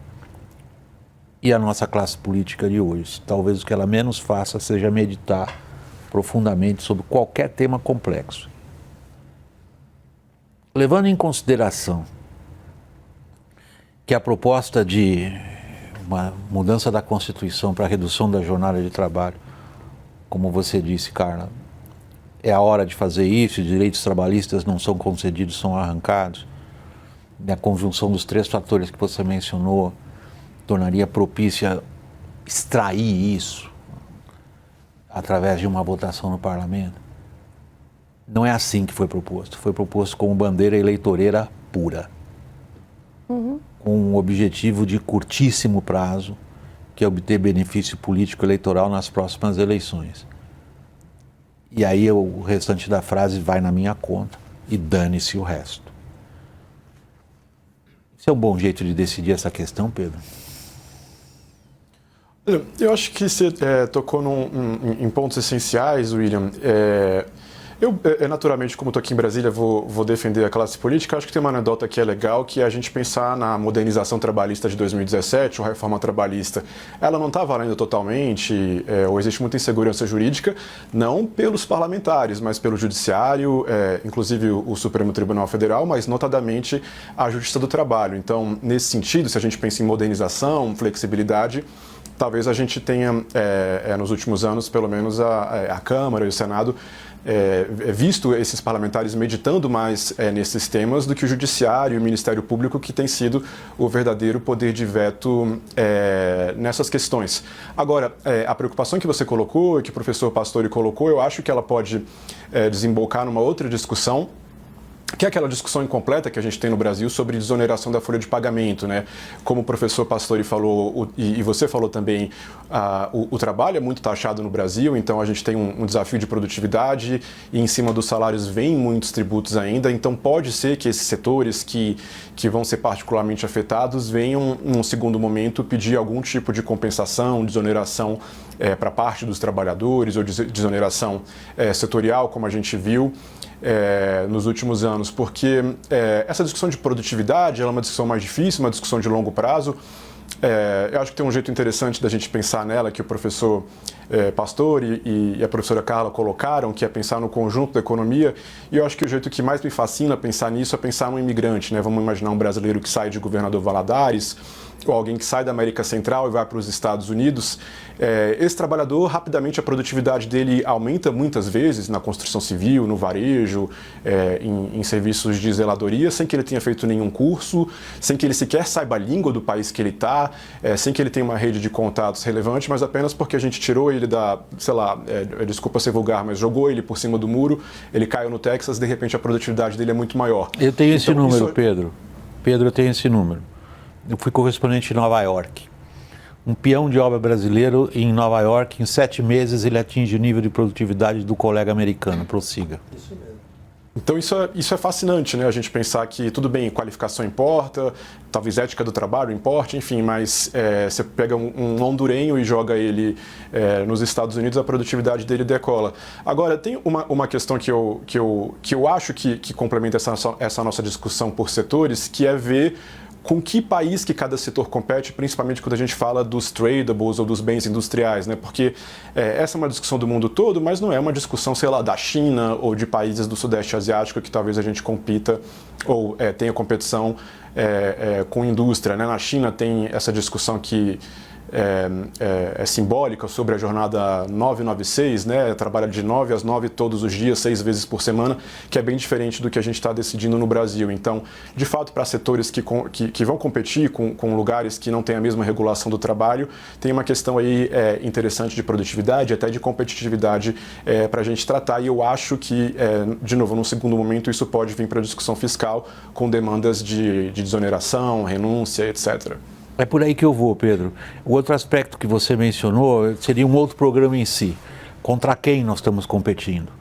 e a nossa classe política de hoje. Talvez o que ela menos faça seja meditar profundamente sobre qualquer tema complexo. Levando em consideração que a proposta de uma mudança da Constituição para a redução da jornada de trabalho, como você disse, Carla, é a hora de fazer isso, os direitos trabalhistas não são concedidos, são arrancados. A conjunção dos 3 fatores que você mencionou tornaria propícia extrair isso através de uma votação no parlamento. Não é assim que foi proposto como bandeira eleitoreira pura, com um objetivo de curtíssimo prazo, que é obter benefício político eleitoral nas próximas eleições. E aí o restante da frase vai na minha conta e dane-se o resto. Isso é um bom jeito de decidir essa questão, Pedro? Eu acho que você tocou em pontos essenciais, William. Eu, naturalmente, como estou aqui em Brasília, vou defender a classe política. Acho que tem uma anedota que é legal, que é a gente pensar na modernização trabalhista de 2017, ou reforma trabalhista. Ela não está valendo totalmente, ou existe muita insegurança jurídica, não pelos parlamentares, mas pelo judiciário, inclusive o Supremo Tribunal Federal, mas notadamente a Justiça do Trabalho. Então, nesse sentido, se a gente pensa em modernização, flexibilidade, talvez a gente tenha, nos últimos anos, pelo menos a Câmara e o Senado, visto esses parlamentares meditando mais nesses temas do que o Judiciário e o Ministério Público, que tem sido o verdadeiro poder de veto nessas questões. Agora, a preocupação que você colocou, que o professor Pastore colocou, eu acho que ela pode desembocar numa outra discussão, que é aquela discussão incompleta que a gente tem no Brasil sobre desoneração da folha de pagamento, né? Como o professor Pastore falou, e você falou também, o trabalho é muito taxado no Brasil, então a gente tem um desafio de produtividade e em cima dos salários vem muitos tributos ainda, então pode ser que esses setores que vão ser particularmente afetados venham, num segundo momento, pedir algum tipo de compensação, desoneração para parte dos trabalhadores ou desoneração setorial, como a gente viu nos últimos anos, porque essa discussão de produtividade ela é uma discussão mais difícil, uma discussão de longo prazo. Eu acho que tem um jeito interessante da gente pensar nela, que o professor Pastore e a professora Carla colocaram, que é pensar no conjunto da economia, e eu acho que o jeito que mais me fascina pensar nisso é pensar no imigrante, né? Vamos imaginar um brasileiro que sai de Governador Valadares, ou alguém que sai da América Central e vai para os Estados Unidos. Esse trabalhador, rapidamente, a produtividade dele aumenta muitas vezes na construção civil, no varejo, em serviços de zeladoria, sem que ele tenha feito nenhum curso, sem que ele sequer saiba a língua do país que ele está, sem que ele tenha uma rede de contatos relevante, mas apenas porque a gente tirou ele da, sei lá, desculpa ser vulgar, mas jogou ele por cima do muro, ele caiu no Texas, de repente a produtividade dele é muito maior. Eu tenho esse número, Pedro. Pedro, eu tenho esse número. Eu fui correspondente em Nova York. Um peão de obra brasileiro em Nova York, em 7 meses, ele atinge o nível de produtividade do colega americano. Prossiga. Isso mesmo. Então isso é fascinante, né? A gente pensar que tudo bem, qualificação importa, talvez ética do trabalho importe, enfim, mas você pega um hondurenho e joga ele nos Estados Unidos, a produtividade dele decola. Agora, tem uma questão que eu acho que complementa essa nossa discussão por setores, que é ver com que país que cada setor compete, principalmente quando a gente fala dos tradables ou dos bens industriais, né? Porque essa é uma discussão do mundo todo, mas não é uma discussão, sei lá, da China ou de países do Sudeste Asiático que talvez a gente compita ou tenha competição com indústria, né? Na China tem essa discussão que é simbólica sobre a jornada 996, né? Trabalha de 9 às 9 todos os dias, 6 vezes por semana, que é bem diferente do que a gente está decidindo no Brasil. Então, de fato, para setores que vão competir com lugares que não têm a mesma regulação do trabalho, tem uma questão aí interessante de produtividade, até de competitividade para a gente tratar. E eu acho que, de novo, num segundo momento, isso pode vir para a discussão fiscal com demandas de desoneração, renúncia, etc. É por aí que eu vou, Pedro. O outro aspecto que você mencionou seria um outro programa em si. Contra quem nós estamos competindo?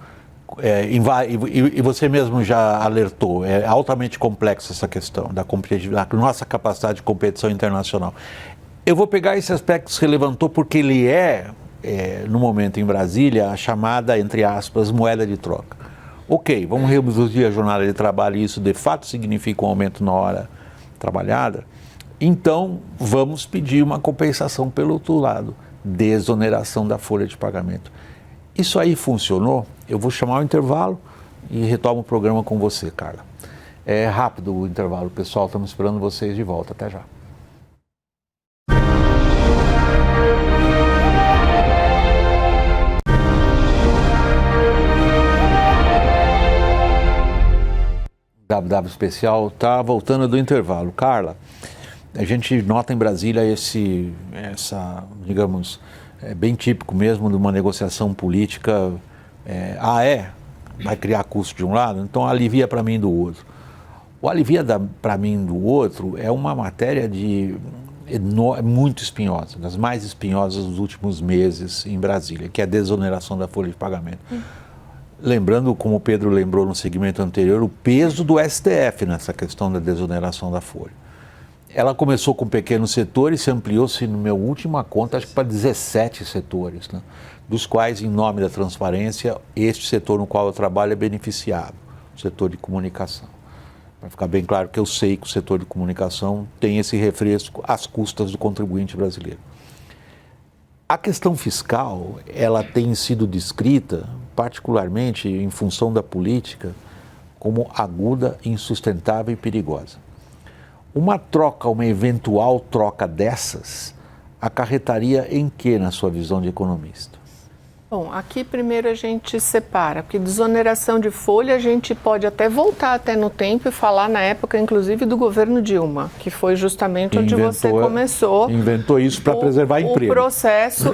E você mesmo já alertou, é altamente complexa essa questão da competitividade, da nossa capacidade de competição internacional. Eu vou pegar esse aspecto que você levantou porque ele no momento em Brasília, a chamada, entre aspas, moeda de troca. Ok, vamos reduzir a jornada de trabalho e isso de fato significa um aumento na hora trabalhada. Então, vamos pedir uma compensação pelo outro lado, desoneração da folha de pagamento. Isso aí funcionou? Eu vou chamar o intervalo e retomo o programa com você, Carla. É rápido o intervalo, pessoal, estamos esperando vocês de volta. Até já. WW Especial está voltando do intervalo. Carla, a gente nota em Brasília digamos, bem típico mesmo de uma negociação política. Vai criar custo de um lado, então alivia para mim do outro. O alivia para mim do outro é uma matéria muito espinhosa, das mais espinhosas dos últimos meses em Brasília, que é a desoneração da folha de pagamento. Lembrando, como o Pedro lembrou no segmento anterior, o peso do STF nessa questão da desoneração da folha. Ela começou com pequenos setores, se ampliou-se, no meu última conta, acho que para 17 setores, né? Dos quais, em nome da transparência, este setor no qual eu trabalho é beneficiado, o setor de comunicação. Para ficar bem claro que eu sei que o setor de comunicação tem esse refresco às custas do contribuinte brasileiro. A questão fiscal, ela tem sido descrita, particularmente em função da política, como aguda, insustentável e perigosa. Uma eventual troca dessas, acarretaria em que, na sua visão de economista? Bom, aqui primeiro a gente separa, porque desoneração de folha a gente pode até voltar até no tempo e falar na época, inclusive, do governo Dilma, que foi justamente onde você começou. Inventou isso para preservar emprego. O processo,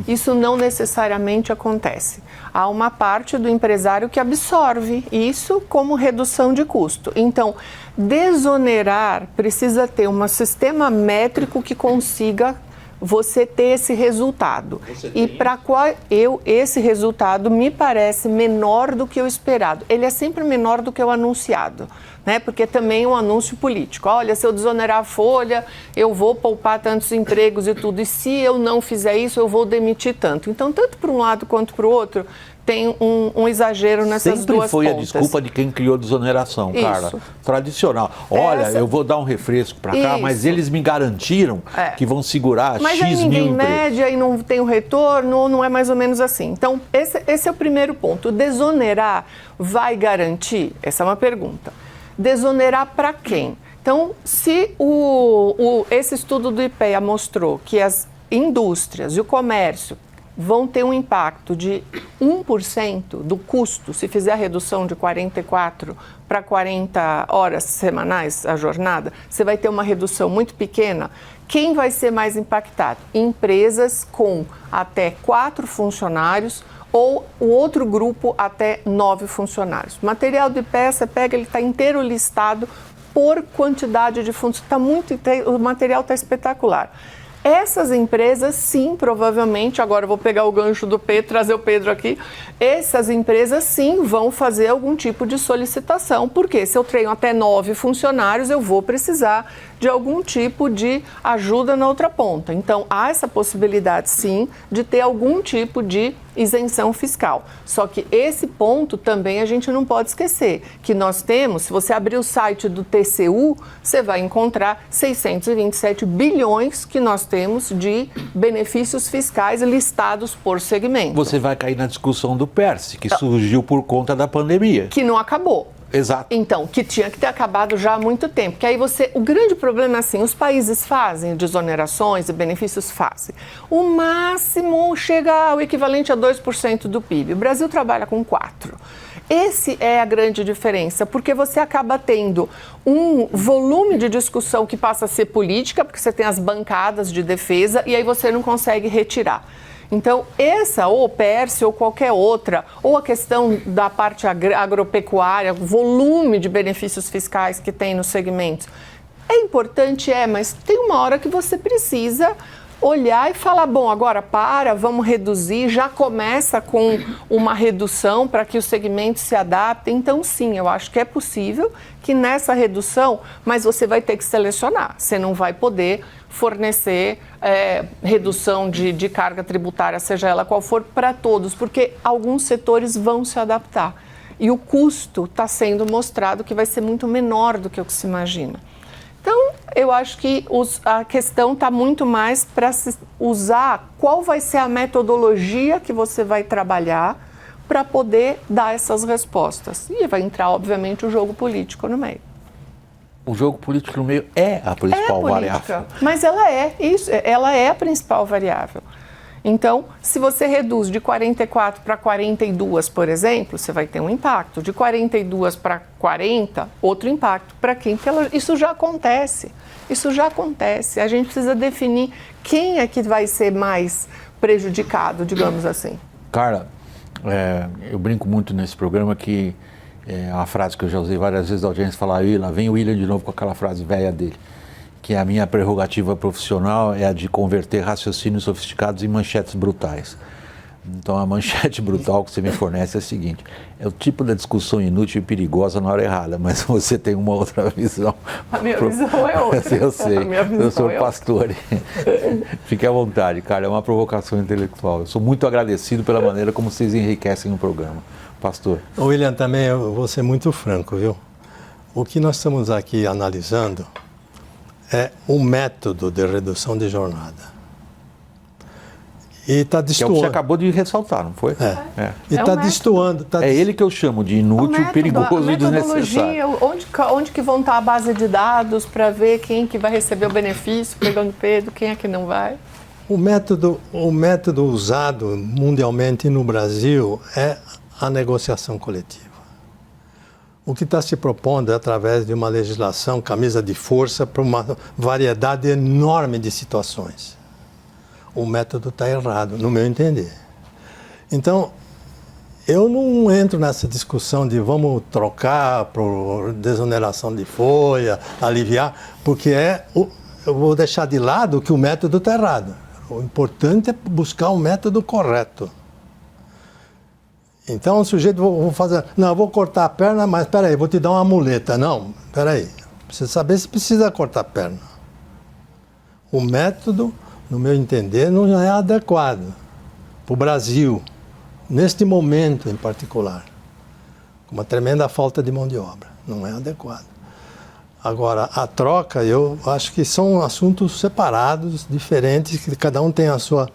isso não necessariamente acontece. Há uma parte do empresário que absorve isso como redução de custo. Então, desonerar precisa ter um sistema métrico que consiga você ter esse resultado. E para qual esse resultado me parece menor do que o esperado. Ele é sempre menor do que o anunciado, né? Porque também é um anúncio político. Olha, se eu desonerar a folha, eu vou poupar tantos empregos e tudo. E se eu não fizer isso, eu vou demitir tanto. Então, tanto para um lado quanto para o outro, tem um exagero nessas duas pontas. Sempre foi a desculpa de quem criou desoneração, Carla. Tradicional. Olha, eu vou dar um refresco para cá, mas eles me garantiram que vão segurar mas X aí ninguém mil empregos. mede, aí não tem o retorno, não é mais ou menos assim. Então, esse é o primeiro ponto. Desonerar vai garantir? Essa é uma pergunta. Desonerar para quem? Então, se esse estudo do IPEA mostrou que as indústrias e o comércio vão ter um impacto de 1% do custo, se fizer a redução de 44 para 40 horas semanais a jornada, você vai ter uma redução muito pequena. Quem vai ser mais impactado? Empresas com até 4 funcionários ou o outro grupo até 9 funcionários. O material de peça, ele está inteiro listado por quantidade de funcionários. O material está espetacular. Essas empresas, sim, provavelmente, agora eu vou pegar o gancho do Pedro, trazer o Pedro aqui, essas empresas, sim, vão fazer algum tipo de solicitação, porque se eu tenho até 9 funcionários, eu vou precisar de algum tipo de ajuda na outra ponta. Então, há essa possibilidade, sim, de ter algum tipo de isenção fiscal. Só que esse ponto também a gente não pode esquecer, que nós temos, se você abrir o site do TCU, você vai encontrar 627 bilhões que nós temos de benefícios fiscais listados por segmento. Você vai cair na discussão do PERSE, que surgiu por conta da pandemia. Que não acabou. Exato. Então, que tinha que ter acabado já há muito tempo. Que aí o grande problema é assim, os países fazem desonerações e benefícios fazem. O máximo chega ao equivalente a 2% do PIB. O Brasil trabalha com 4%. Esse é a grande diferença, porque você acaba tendo um volume de discussão que passa a ser política, porque você tem as bancadas de defesa e aí você não consegue retirar. Então, ou o PERSE ou qualquer outra, ou a questão da parte agropecuária, o volume de benefícios fiscais que tem nos segmentos, é importante, mas tem uma hora que você precisa olhar e falar, bom, agora vamos reduzir, já começa com uma redução para que os segmentos se adaptem. Então, sim, eu acho que é possível que nessa redução, mas você vai ter que selecionar, você não vai poder fornecer redução de carga tributária, seja ela qual for, para todos, porque alguns setores vão se adaptar. E o custo está sendo mostrado que vai ser muito menor do que o que se imagina. Então, eu acho que a questão está muito mais para usar qual vai ser a metodologia que você vai trabalhar para poder dar essas respostas. E vai entrar, obviamente, o jogo político no meio. O jogo político no meio é a principal variável. Mas ela é a principal variável. Então, se você reduz de 44 para 42, por exemplo, você vai ter um impacto. De 42 para 40, outro impacto. Para quem? Isso já acontece. Isso já acontece. A gente precisa definir quem é que vai ser mais prejudicado, digamos assim. Carla, eu brinco muito nesse programa que é uma frase que eu já usei várias vezes da audiência, falar, lá vem o William de novo com aquela frase velha dele, que a minha prerrogativa profissional é a de converter raciocínios sofisticados em manchetes brutais. Então, a manchete brutal que você me fornece é a seguinte: é o tipo da discussão inútil e perigosa na hora errada, mas você tem uma outra visão. A minha visão é outra. Eu sei, eu sou pastor. Fique à vontade, cara, é uma provocação intelectual. Eu sou muito agradecido pela maneira como vocês enriquecem o programa. Pastor. William, também eu vou ser muito franco, viu? O que nós estamos aqui analisando é um método de redução de jornada. E está destoando. Que é o que você acabou de ressaltar, não foi? E está destoando. É ele que eu chamo de inútil, perigoso e desnecessário. Onde que vão estar a base de dados para ver quem que vai receber o benefício, pegando Pedro, quem é que não vai? O método usado mundialmente no Brasil é a negociação coletiva. O que está se propondo é através de uma legislação, camisa de força, para uma variedade enorme de situações. O método está errado, no meu entender. Então, eu não entro nessa discussão de vamos trocar por desoneração de folha, aliviar, porque eu vou deixar de lado que o método está errado. O importante é buscar o método correto. Então o sujeito, eu vou cortar a perna, mas espera aí, vou te dar uma muleta. Não, espera aí, precisa saber se precisa cortar a perna. O método, no meu entender, não é adequado para o Brasil, neste momento em particular, com uma tremenda falta de mão de obra, não é adequado. Agora, a troca, eu acho que são assuntos separados, diferentes, que cada um tem a sua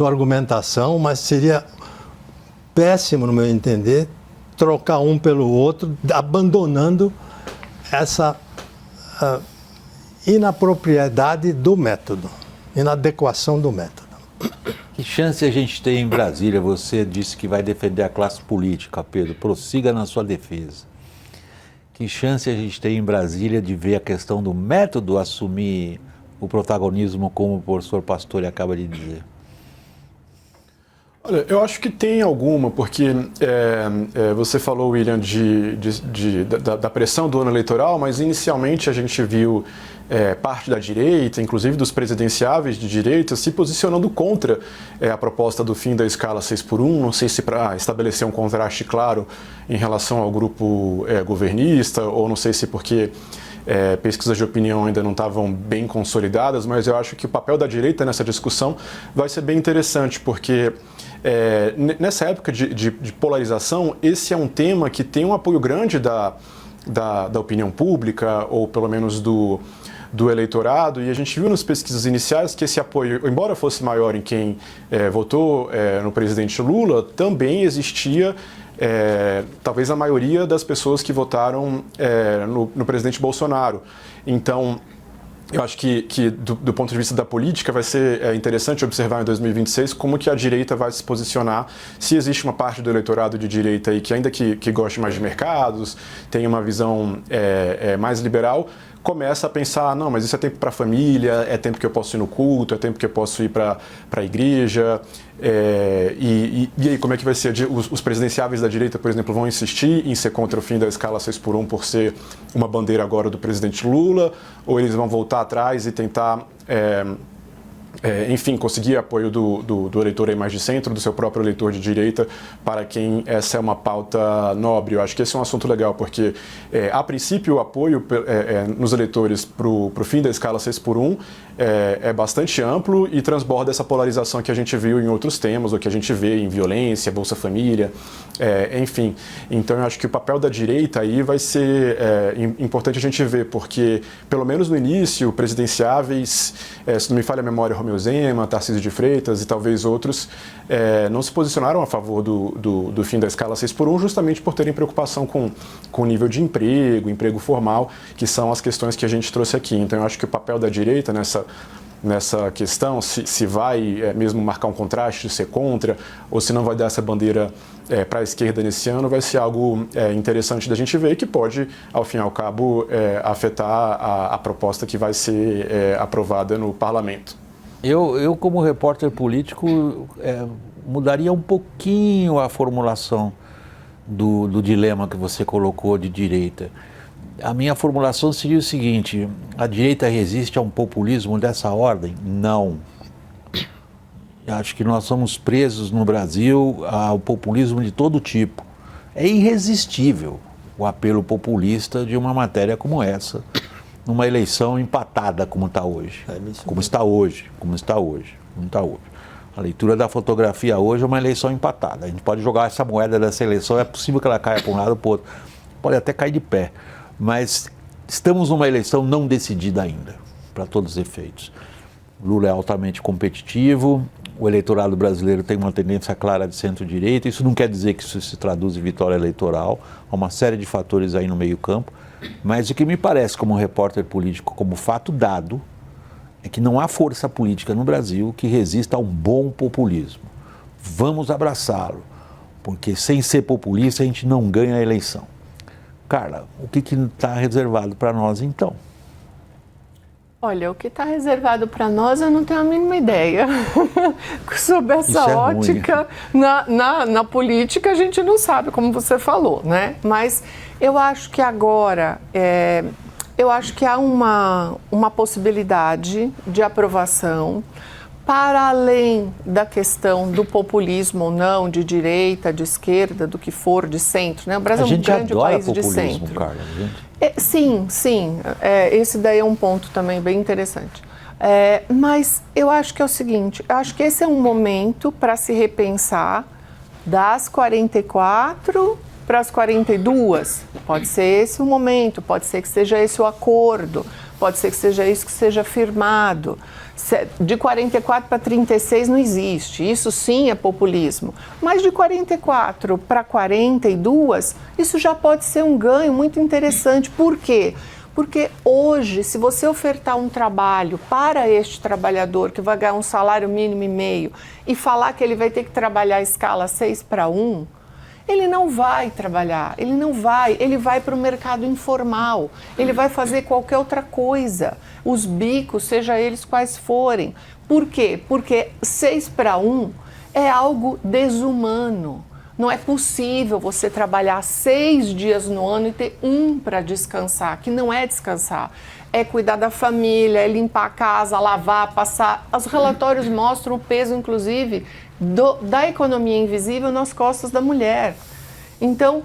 argumentação, mas seria péssimo, no meu entender, trocar um pelo outro, abandonando essa inapropriedade do método, inadequação do método. Que chance a gente tem em Brasília? Você disse que vai defender a classe política, Pedro. Prossiga na sua defesa. Que chance a gente tem em Brasília de ver a questão do método assumir o protagonismo, como o professor Pastore acaba de dizer? Olha, eu acho que tem alguma, porque você falou, William, da pressão do ano eleitoral, mas inicialmente a gente viu parte da direita, inclusive dos presidenciáveis de direita, se posicionando contra a proposta do fim da escala 6x1, não sei se para estabelecer um contraste claro em relação ao grupo governista, ou não sei se porque pesquisas de opinião ainda não estavam bem consolidadas, mas eu acho que o papel da direita nessa discussão vai ser bem interessante, porque nessa época de polarização, esse é um tema que tem um apoio grande da opinião pública, ou pelo menos do eleitorado, e a gente viu nas pesquisas iniciais que esse apoio, embora fosse maior em quem votou no presidente Lula, também existia talvez a maioria das pessoas que votaram no presidente Bolsonaro. Então, eu acho que do ponto de vista da política vai ser interessante observar em 2026 como que a direita vai se posicionar, se existe uma parte do eleitorado de direita aí que ainda que goste mais de mercados, tem uma visão mais liberal, começa a pensar, não, mas isso é tempo para a família, é tempo que eu posso ir no culto, é tempo que eu posso ir para a igreja, e aí como é que vai ser? Os presidenciáveis da direita, por exemplo, vão insistir em ser contra o fim da escala 6x1 por ser uma bandeira agora do presidente Lula, ou eles vão voltar atrás e tentar enfim, conseguir apoio do eleitor aí mais de centro, do seu próprio eleitor de direita, para quem essa é uma pauta nobre. Eu acho que esse é um assunto legal, porque, a princípio, o apoio nos eleitores para o fim da escala 6x1 é bastante amplo e transborda essa polarização que a gente viu em outros temas, ou que a gente vê em violência, Bolsa Família, enfim. Então, eu acho que o papel da direita aí vai ser importante a gente ver, porque, pelo menos no início, presidenciáveis, se não me falha a memória, Romeu Zema, Tarcísio de Freitas e talvez outros, não se posicionaram a favor do fim da escala 6x1, justamente por terem preocupação com o nível de emprego formal, que são as questões que a gente trouxe aqui. Então, eu acho que o papel da direita nessa questão, se vai mesmo marcar um contraste, ser contra, ou se não vai dar essa bandeira para a esquerda nesse ano, vai ser algo interessante da gente ver, que pode, ao fim e ao cabo, afetar a proposta que vai ser aprovada no parlamento. Eu, como repórter político, mudaria um pouquinho a formulação do dilema que você colocou de direita. A minha formulação seria o seguinte: a direita resiste a um populismo dessa ordem? Não. Acho que nós somos presos no Brasil ao populismo de todo tipo. É irresistível o apelo populista de uma matéria como essa, numa eleição empatada como está hoje. Como está hoje. A leitura da fotografia hoje é uma eleição empatada. A gente pode jogar essa moeda dessa eleição, é possível que ela caia para um lado ou para o outro. Pode até cair de pé. Mas estamos numa eleição não decidida ainda, para todos os efeitos. Lula é altamente competitivo, o eleitorado brasileiro tem uma tendência clara de centro-direita. Isso não quer dizer que isso se traduz em vitória eleitoral. Há uma série de fatores aí no meio-campo. Mas o que me parece, como repórter político, como fato dado, é que não há força política no Brasil que resista a um bom populismo. Vamos abraçá-lo, porque sem ser populista a gente não ganha a eleição. Carla, o que está reservado para nós então? Olha, o que está reservado para nós eu não tenho a mínima ideia. Sob essa ótica, na política a gente não sabe, como você falou, né? Mas eu acho que agora, eu acho que há uma possibilidade de aprovação para além da questão do populismo ou não, de direita, de esquerda, do que for, de centro, né? O Brasil é um grande país de centro. Carla, sim, esse daí é um ponto também bem interessante. Mas eu acho que é o seguinte, eu acho que esse é um momento para se repensar das 44 para as 42. Pode ser esse o momento, pode ser que seja esse o acordo, pode ser que seja isso que seja firmado. De 44 para 36 não existe, isso sim é populismo. Mas de 44 para 42, isso já pode ser um ganho muito interessante. Por quê? Porque hoje, se você ofertar um trabalho para este trabalhador que vai ganhar um salário mínimo e meio e falar que ele vai ter que trabalhar a escala 6x1, ele não vai trabalhar, ele vai para o mercado informal, ele vai fazer qualquer outra coisa, os bicos, seja eles quais forem. Por quê? Porque 6x1 é algo desumano. Não é possível você trabalhar 6 dias no ano e ter um para descansar, que não é descansar. É cuidar da família, é limpar a casa, lavar, passar. Os relatórios mostram o peso, inclusive, da economia invisível nas costas da mulher. Então,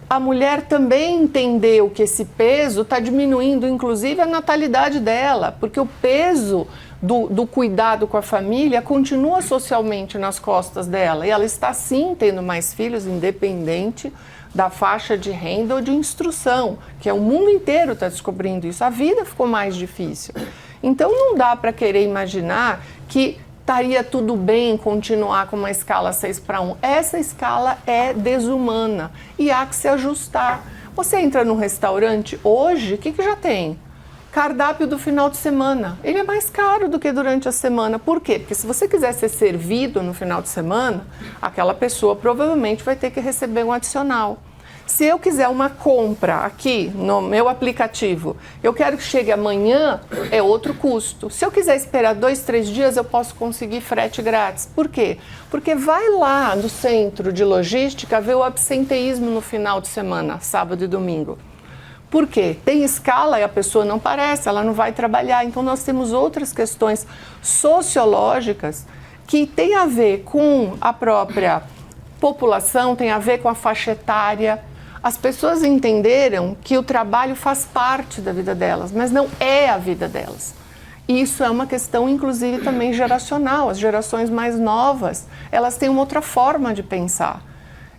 a mulher também entendeu que esse peso está diminuindo, inclusive, a natalidade dela, porque o peso do cuidado com a família continua socialmente nas costas dela. E ela está, sim, tendo mais filhos, independente da faixa de renda ou de instrução, que é o mundo inteiro está descobrindo isso. A vida ficou mais difícil. Então, não dá para querer imaginar que estaria tudo bem continuar com uma escala 6x1. Essa escala é desumana e há que se ajustar. Você entra num restaurante hoje, o que já tem? Cardápio do final de semana. Ele é mais caro do que durante a semana. Por quê? Porque se você quiser ser servido no final de semana, aquela pessoa provavelmente vai ter que receber um adicional. Se eu quiser uma compra aqui no meu aplicativo, eu quero que chegue amanhã, é outro custo. Se eu quiser esperar 2, 3 dias, eu posso conseguir frete grátis. Por quê? Porque vai lá no centro de logística ver o absenteísmo no final de semana, sábado e domingo. Por quê? Tem escala e a pessoa não parece, ela não vai trabalhar. Então, nós temos outras questões sociológicas que têm a ver com a própria população, tem a ver com a faixa etária. As pessoas entenderam que o trabalho faz parte da vida delas, mas não é a vida delas. E isso é uma questão, inclusive, também geracional. As gerações mais novas, elas têm uma outra forma de pensar.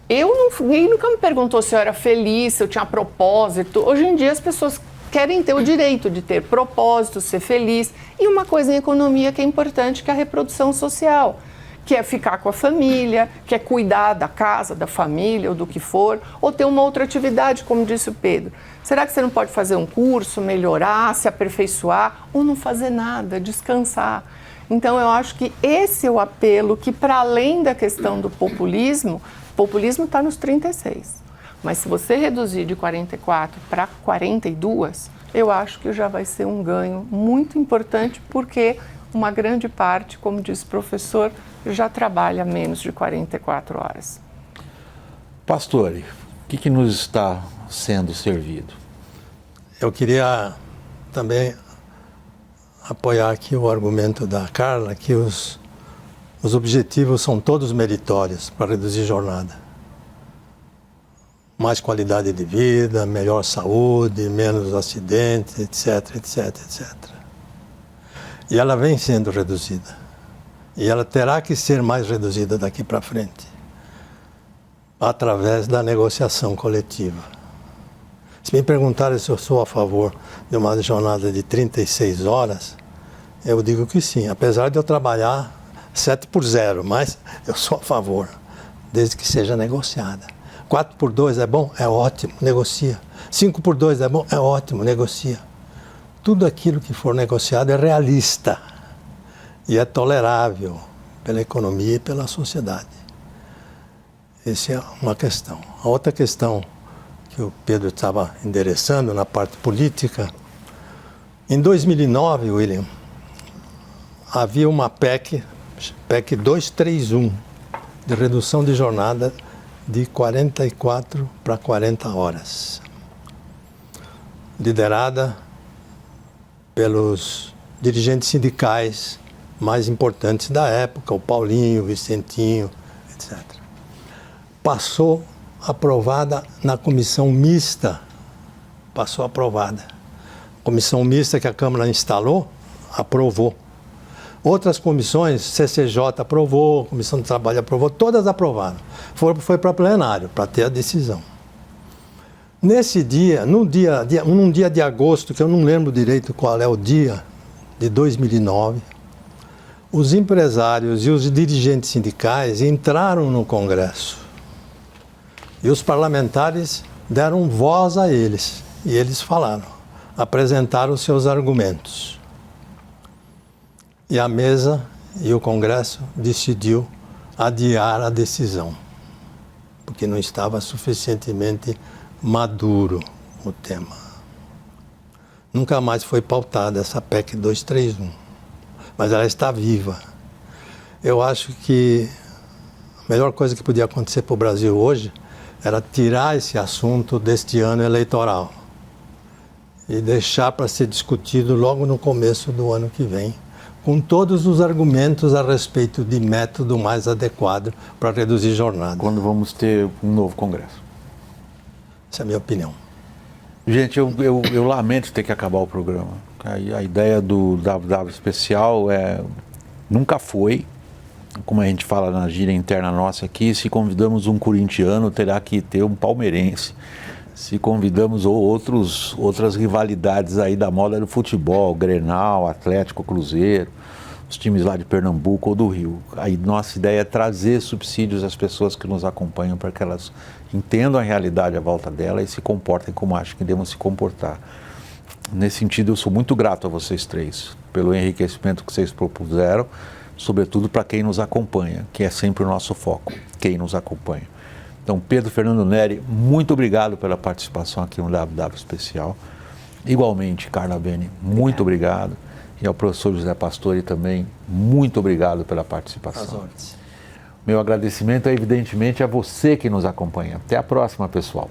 Ninguém nunca me perguntou se eu era feliz, se eu tinha propósito. Hoje em dia as pessoas querem ter o direito de ter propósito, ser feliz. E uma coisa em economia que é importante, que é a reprodução social, que é ficar com a família, que é cuidar da casa, da família ou do que for, ou ter uma outra atividade, como disse o Pedro. Será que você não pode fazer um curso, melhorar, se aperfeiçoar, ou não fazer nada, descansar? Então eu acho que esse é o apelo que, para além da questão do populismo, o populismo está nos 36. Mas se você reduzir de 44 para 42, eu acho que já vai ser um ganho muito importante, porque uma grande parte, como disse o professor, já trabalha menos de 44 horas. Pastore, o que nos está sendo servido? Eu queria também apoiar aqui o argumento da Carla, que os objetivos são todos meritórios para reduzir jornada. Mais qualidade de vida, melhor saúde, menos acidentes, etc, etc, etc. E ela vem sendo reduzida. E ela terá que ser mais reduzida daqui para frente, através da negociação coletiva. Se me perguntarem se eu sou a favor de uma jornada de 36 horas, eu digo que sim, apesar de eu trabalhar 7/0, mas eu sou a favor, desde que seja negociada. 4/2 é bom? É ótimo, negocia. 5/2 é bom? É ótimo, negocia. Tudo aquilo que for negociado é realista e é tolerável pela economia e pela sociedade. Essa é uma questão. A outra questão que o Pedro estava endereçando na parte política, em 2009, William, havia uma PEC 231, de redução de jornada de 44 para 40 horas, liderada pelos dirigentes sindicais mais importantes da época, o Paulinho, o Vicentinho, etc. Passou aprovada na comissão mista, passou aprovada. Comissão mista que a Câmara instalou, aprovou. Outras comissões, CCJ aprovou, Comissão de Trabalho aprovou, todas aprovaram. Foi para plenário, para ter a decisão. Nesse dia, num dia de agosto, que eu não lembro direito qual é o dia, de 2009, os empresários e os dirigentes sindicais entraram no Congresso. E os parlamentares deram voz a eles. E eles falaram, apresentaram seus argumentos. E a mesa e o Congresso decidiu adiar a decisão, porque não estava suficientemente maduro o tema. Nunca mais foi pautada essa PEC 231, mas ela está viva. Eu acho que a melhor coisa que podia acontecer para o Brasil hoje era tirar esse assunto deste ano eleitoral e deixar para ser discutido logo no começo do ano que vem, com todos os argumentos a respeito de método mais adequado para reduzir jornada. Quando vamos ter um novo Congresso? Essa é a minha opinião. Gente, eu lamento ter que acabar o programa. A ideia do WW especial nunca foi, como a gente fala na gíria interna nossa aqui, se convidamos um corintiano, terá que ter um palmeirense. Se convidamos outras rivalidades aí da moda do futebol, Grenal, Atlético, Cruzeiro, os times lá de Pernambuco ou do Rio. Aí nossa ideia é trazer subsídios às pessoas que nos acompanham para que elas entendam a realidade à volta dela e se comportem como acham que devem se comportar. Nesse sentido, eu sou muito grato a vocês três pelo enriquecimento que vocês propuseram, sobretudo para quem nos acompanha, que é sempre o nosso foco, quem nos acompanha. Então, Pedro Fernando Neri, muito obrigado pela participação aqui no WW Especial. Igualmente, Carla Bene, muito obrigado. E ao professor José Pastore também, muito obrigado pela participação. Meu agradecimento é evidentemente a você que nos acompanha. Até a próxima, pessoal.